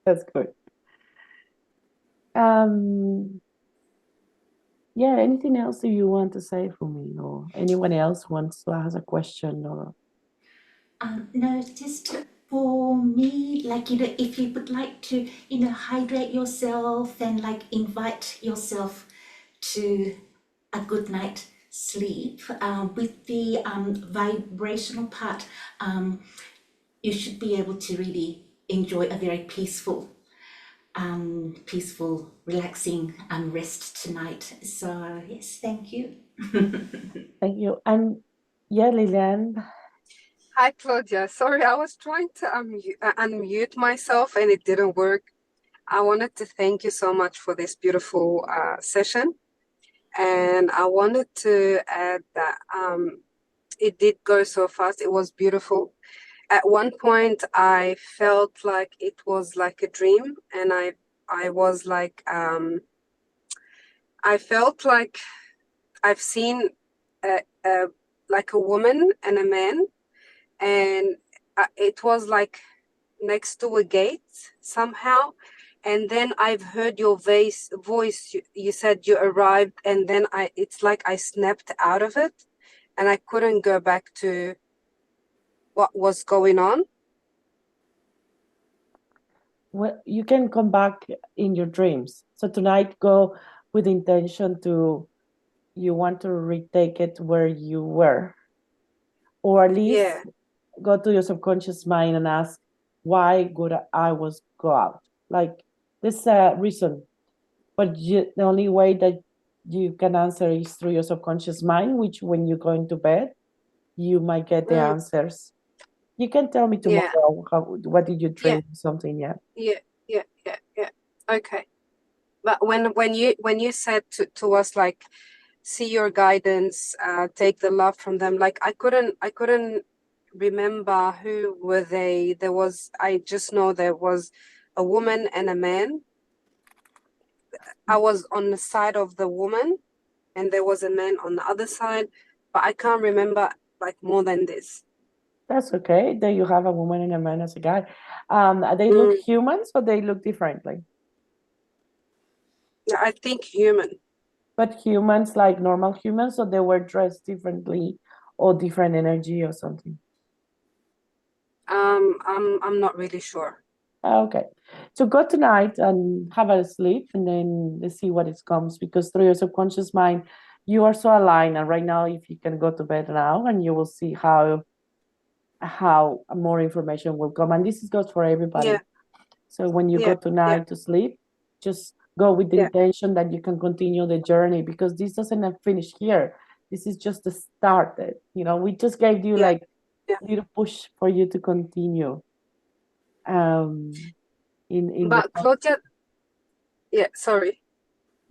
That's good. Um, yeah, anything else that you want to say for me, or anyone else wants to ask a question, or No, just for me, like, if you would like to, hydrate yourself and like invite yourself to a good night sleep, with the vibrational part, you should be able to really enjoy a very peaceful, relaxing rest tonight. So yes, thank you. thank you. And yeah, Lilian. Hi, Claudia. Sorry, I was trying to unmute myself and it didn't work. I wanted to thank you so much for this beautiful session. And I wanted to add that it did go so fast. It was beautiful. At one point, I felt like it was like a dream, and I was like, I felt like I've seen like a woman and a man, and it was like next to a gate somehow, and then I've heard your voice. You said you arrived, and then it's like I snapped out of it, and I couldn't go back to what was going on. Well, you can come back in your dreams. So tonight, go with intention to, you want to retake it where you were, or at least Yeah. go to your subconscious mind and ask, why would I was go out? Like, this reason, but the only way that you can answer is through your subconscious mind, which when you're going to bed, you might get the answers. You can tell me Yeah. tomorrow what did you dream, Yeah. something, yeah. Yeah. Okay. But when you said to us, like, see your guidance, take the love from them, like I couldn't remember who were they. I just know there was a woman and a man. I was on the side of the woman, and there was a man on the other side, but I can't remember like more than this. That's okay. There you have a woman and a man as a guy. They look humans, or they look differently? I think human. But humans like normal humans, or they were dressed differently, or different energy or something? I'm not really sure. Okay, so go tonight and have a sleep, and then let's see what it comes, because through your subconscious mind, you are so aligned. And right now, if you can go to bed now, and you will see how more information will come. And this goes for everybody. Yeah. So when you go tonight to sleep, just go with the intention that you can continue the journey, because this doesn't finish here. This is just the start. We just gave you like a little push for you to continue. But Claudia, sorry.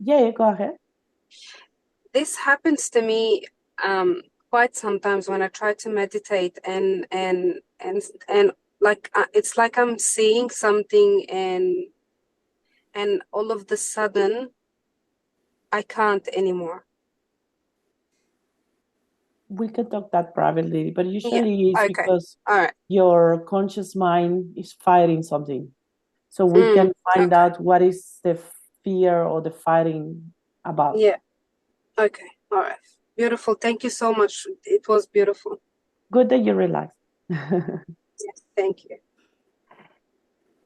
Yeah, go ahead. This happens to me quite sometimes when I try to meditate, and like it's like I'm seeing something, and all of the sudden I can't anymore. We can talk that privately, but usually it's because your conscious mind is fighting something. So we can find out what is the fear or the fighting about. Yeah. Okay. All right. Beautiful. Thank you so much. It was beautiful. Good that you relaxed. Yes. Thank you.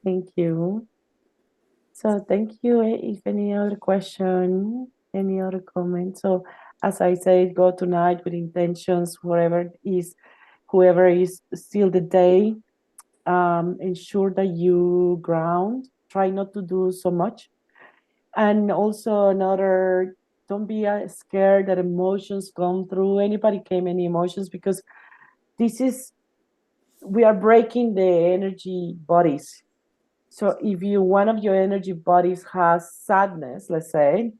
Thank you. So thank you. If any other question, any other comment. So as I said, go tonight with intentions, whoever is still the day. Ensure that you ground. Try not to do so much. And also don't be scared that emotions come through. Anybody came any emotions, because we are breaking the energy bodies. So if one of your energy bodies has sadness, let's say,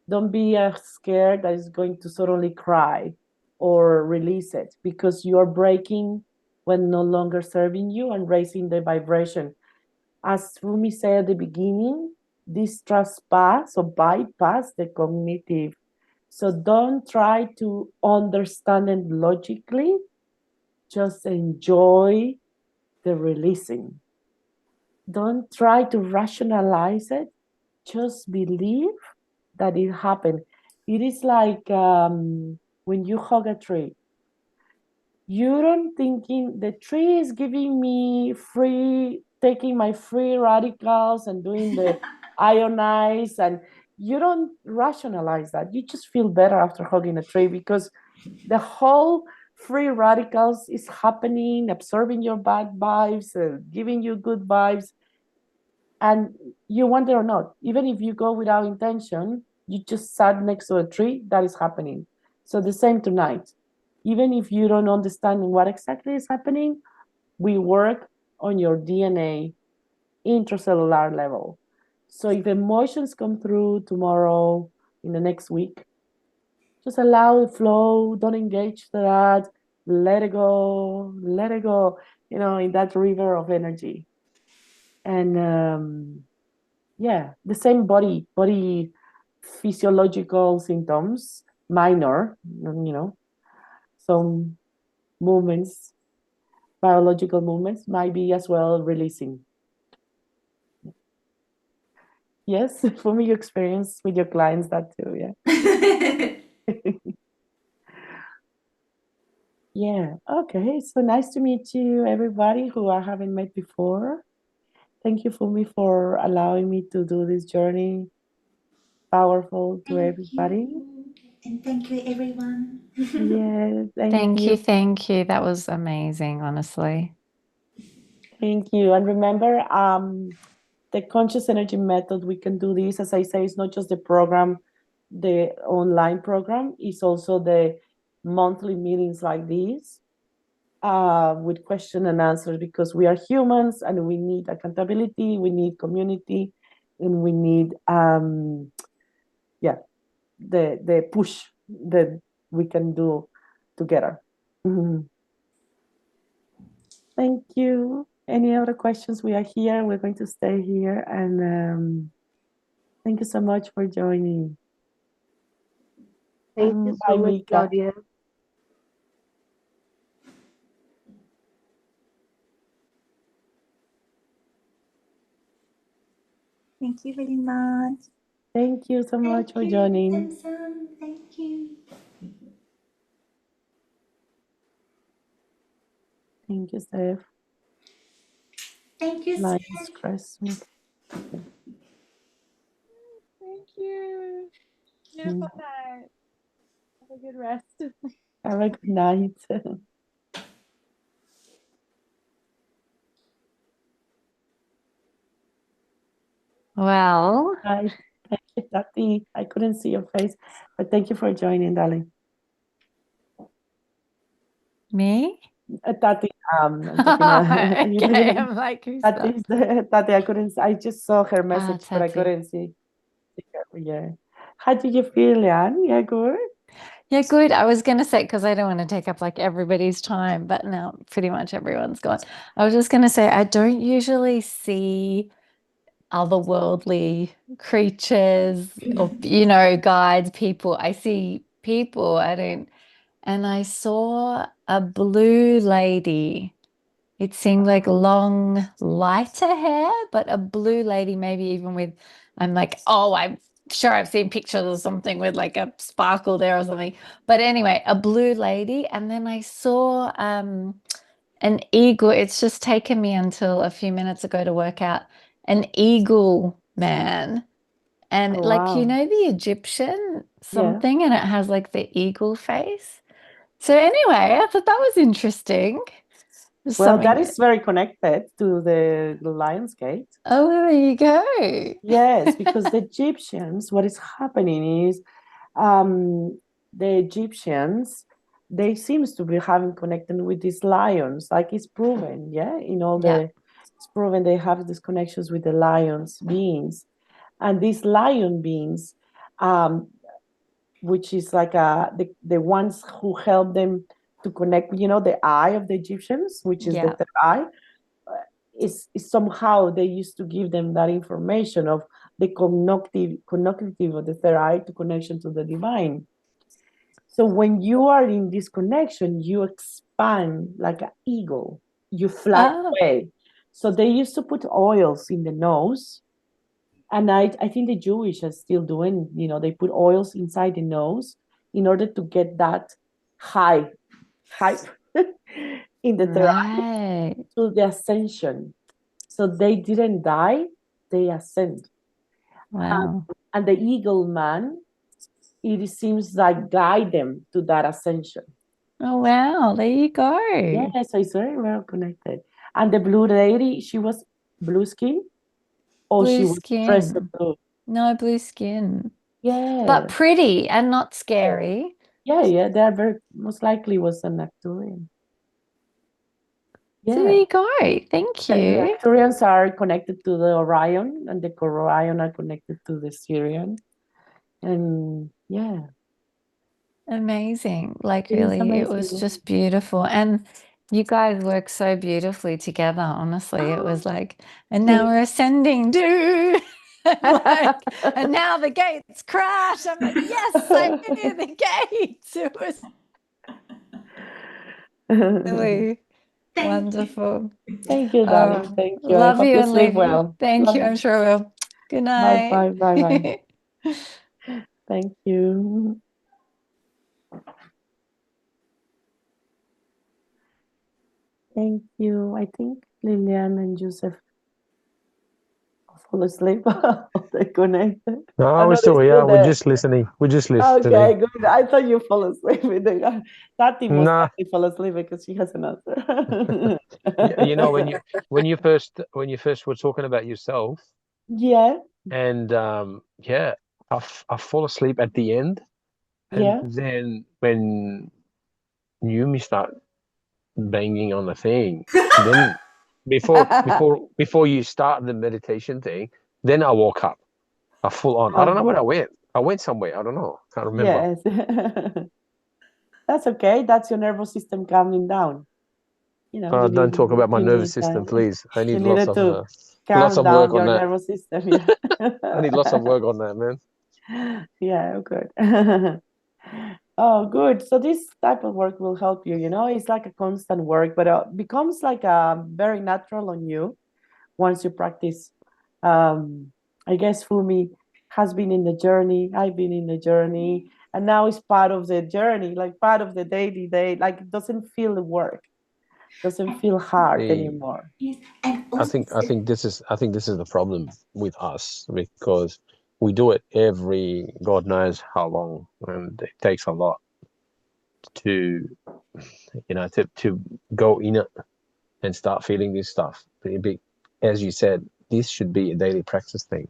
don't be scared that it's going to suddenly cry or release it, because you are breaking when no longer serving you and raising the vibration. As Rumi said at the beginning, this bypass the cognitive. So don't try to understand it logically, just enjoy the releasing. Don't try to rationalize it, just believe that it happened. It is like when you hug a tree. You don't thinking the tree is giving me taking my free radicals and doing the ionize, and you don't rationalize that. You just feel better after hugging a tree, because the whole free radicals is happening, absorbing your bad vibes, giving you good vibes. And you want it or not, even if you go without intention, you just sat next to a tree, that is happening. So the same tonight. Even if you don't understand what exactly is happening, we work on your DNA intracellular level. So if emotions come through tomorrow, in the next week, just allow it flow. Don't engage that. Let it go. Let it go. In that river of energy. And the same body physiological symptoms, minor, some movements, biological movements might be as well releasing. Yes, for me, you experience with your clients that too. Yeah. Yeah. Okay. So nice to meet you, everybody who I haven't met before. Thank you for allowing me to do this journey. Powerful to Thank everybody. you. And thank you, everyone. Yeah. Thank Thank you. you. Thank you. That was amazing, honestly. Thank you. And remember, the conscious energy method, we can do this. As I say, it's not just the program, the online program, it's also the monthly meetings like this, with question and answers, because we are humans and we need accountability, we need community, and we need the push that we can do together. Mhm. Thank you. Any other questions? We are here. We're going to stay here, and thank you so much for joining. Thank you Bye, so much, Mika. Claudia. Thank you very much. Thank you so much for Thank you, joining. Samson. Thank you. Thank you, Steph. Thank you, Lions Steph. Christmas. Thank you. Beautiful night. Have a good rest. Have a good night. Well, Bye. Thank you, Tati. I couldn't see your face, but thank you for joining, darling. me? Tati, I'm talking. Okay, I'm like, who's that? Tati, I couldn't. I just saw her message, but I Tati. couldn't see her. Yeah. How did you feel, Jan? Yeah, good. Yeah, good. I was going to say, because I don't want to take up like everybody's time, but now pretty much everyone's gone. I was just going to say, I don't usually see otherworldly creatures or, guides, people. I see people. I don't. And I saw a blue lady. It seemed like long, lighter hair, but a blue lady, maybe even with, I'm like, oh, I'm sure I've seen pictures or something with like a sparkle there or something. But anyway, a blue lady. And then I saw an eagle. It's just taken me until a few minutes ago to work out an eagle man. And Oh, like, wow. the Egyptian Yeah. something, and it has like the eagle face. So anyway, I thought that was interesting. Well, that Something. is very connected to the Lionsgate. Oh, there you go. Yes, because the Egyptians, what is happening is, the Egyptians, they seems to be having connected with these lions, like it's proven, yeah, Yeah. it's proven they have these connections with the lions beings, and these lion beings, um, which is like the ones who help them to connect, the eye of the Egyptians, which is the Yeah. third eye, is somehow they used to give them that information of the cognitive of the third eye to connection to the divine. So when you are in this connection, you expand like an eagle, you fly Oh, away. So they used to put oils in the nose, and I think the Jewish are still doing, they put oils inside the nose in order to get that hype in the third eye right. to the ascension. So they didn't die, they ascend. Wow. And the eagle man, it seems like guide them to that ascension. Oh, wow. There you go. Yeah, so it's very well connected. And the blue lady, she was blue skin, or she Blue was dressed skin. blue. No, blue skin. Yeah, But pretty and not scary. yeah. They're very most likely was an Arcturian. So there Yeah, you go. Thank the you. Arcturians are connected to the Orion, and the Orion are connected to the Syrian. And yeah, Amazing. Like it is really, it was amazing. just beautiful. And you guys work so beautifully together, honestly. It was like, and now we're ascending, dude. Like, and now the gates crash. I'm like, yes, I hear the gates. It was really Thank you. wonderful. Thank you, darling. Thank you. I Love hope you you and sleep leave you. well. Thank Love you. you. I'm sure I will. Good Bye, night. bye, bye, bye. Thank you. Thank you. I think Lilian and Joseph fall asleep or they connected. No, Oh, we're no, they're still here. still We're there. just listening. We're just listening. Okay, good. I thought you fall asleep. Tati most Nah. likely fall asleep because she has an answer. You know, when you first were talking about yourself, Yeah, and yeah, I fall asleep at the end, and yeah. then when Yumi start banging on the thing, then before you start the meditation thing, then I woke up. I full on. I don't know where I went. I went somewhere. I don't know. Can't remember. Yes. That's okay. That's your nervous system calming down. You know, Don't talk about my you nervous need system, please. I you need needed to lots calm of work down on your that. nervous system. Yeah. I need lots of work on that, man. Yeah, good. Oh, good. So this type of work will help you, it's like a constant work, but becomes like very natural on you once you practice. I guess Fumi has been in the journey, I've been in the journey, and now it's part of the journey, like part of the daily day, like it doesn't feel the work, doesn't feel hard anymore. Yes, and I also, think this is the problem with us, because we do it every God knows how long, and it takes a lot to to go in it and start feeling this stuff. As you said, this should be a daily practice thing.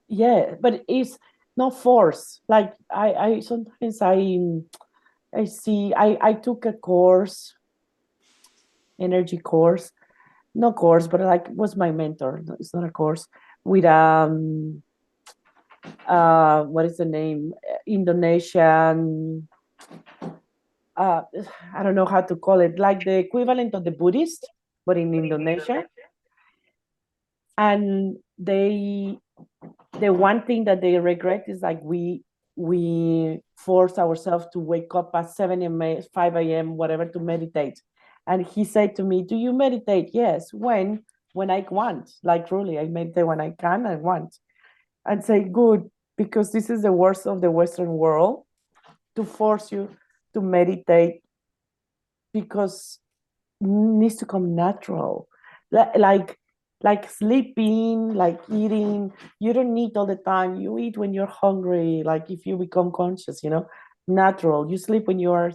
Yeah, but it's not force. Like I sometimes I see I took a course, energy course, no course, but like was my mentor. It's not a course with what is the name? Indonesian. I don't know how to call it, like the equivalent of the Buddhist, but in Indonesia. And the one thing that they regret is like we force ourselves to wake up at 7 a.m., 5 a.m., whatever, to meditate. And he said to me, do you meditate? Yes. When I want, like really, I meditate when I can and want. And say, good, because this is the worst of the Western world, to force you to meditate, because it needs to come natural. Like sleeping, like eating, you don't eat all the time. You eat when you're hungry, like if you become conscious, natural. You sleep when you're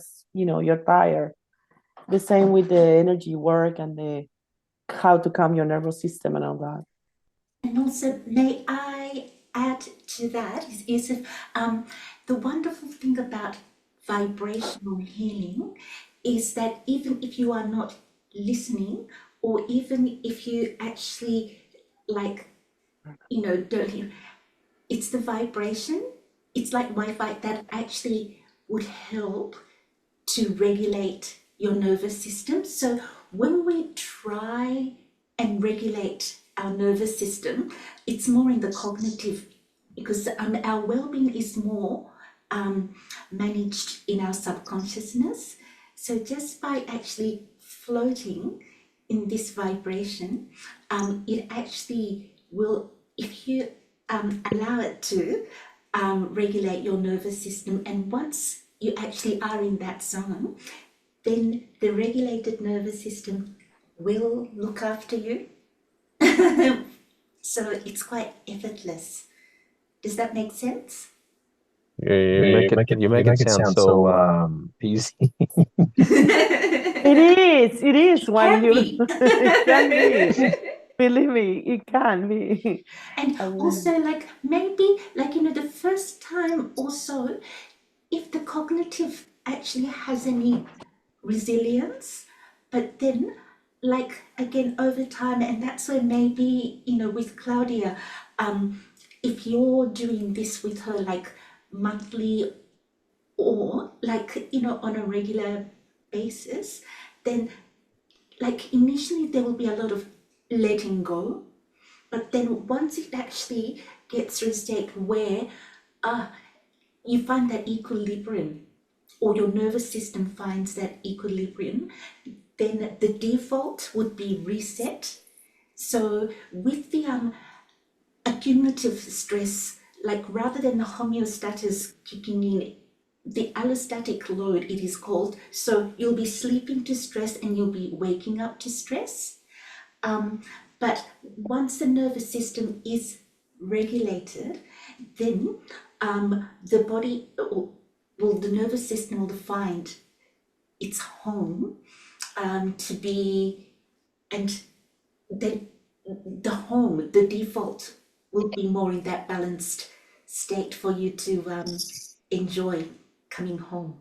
tired. The same with the energy work and the how to calm your nervous system and all that. and also, may I add to that is if the wonderful thing about vibrational healing is that even if you are not listening, or even if you actually like, don't hear, it's the vibration. It's like Wi-Fi that actually would help to regulate your nervous system. So when we try and regulate our nervous system, it's more in the cognitive, because our well-being is more managed in our subconsciousness. So just by actually floating in this vibration, it actually will, if you allow it to, regulate your nervous system. And once you actually are in that zone, then the regulated nervous system will look after you. So it's quite effortless. Does that make sense? You make it sound so easy. It is when Can you be. it can be. Believe me, it can be. And also, like, maybe, like, the first time also, if the cognitive actually has any resilience, but then, like, again, over time, and that's where maybe, with Claudia, if you're doing this with her, like, monthly, or like, on a regular basis, then, like, initially there will be a lot of letting go, but then once it actually gets to a state where you find that equilibrium, or your nervous system finds that equilibrium, then the default would be reset. So with the accumulative stress, like rather than the homeostasis kicking in, the allostatic load, it is called. So you'll be sleeping to stress and you'll be waking up to stress. But once the nervous system is regulated, then the body, the nervous system will find its home to be, and then the home, the default will be more in that balanced state for you to enjoy coming home.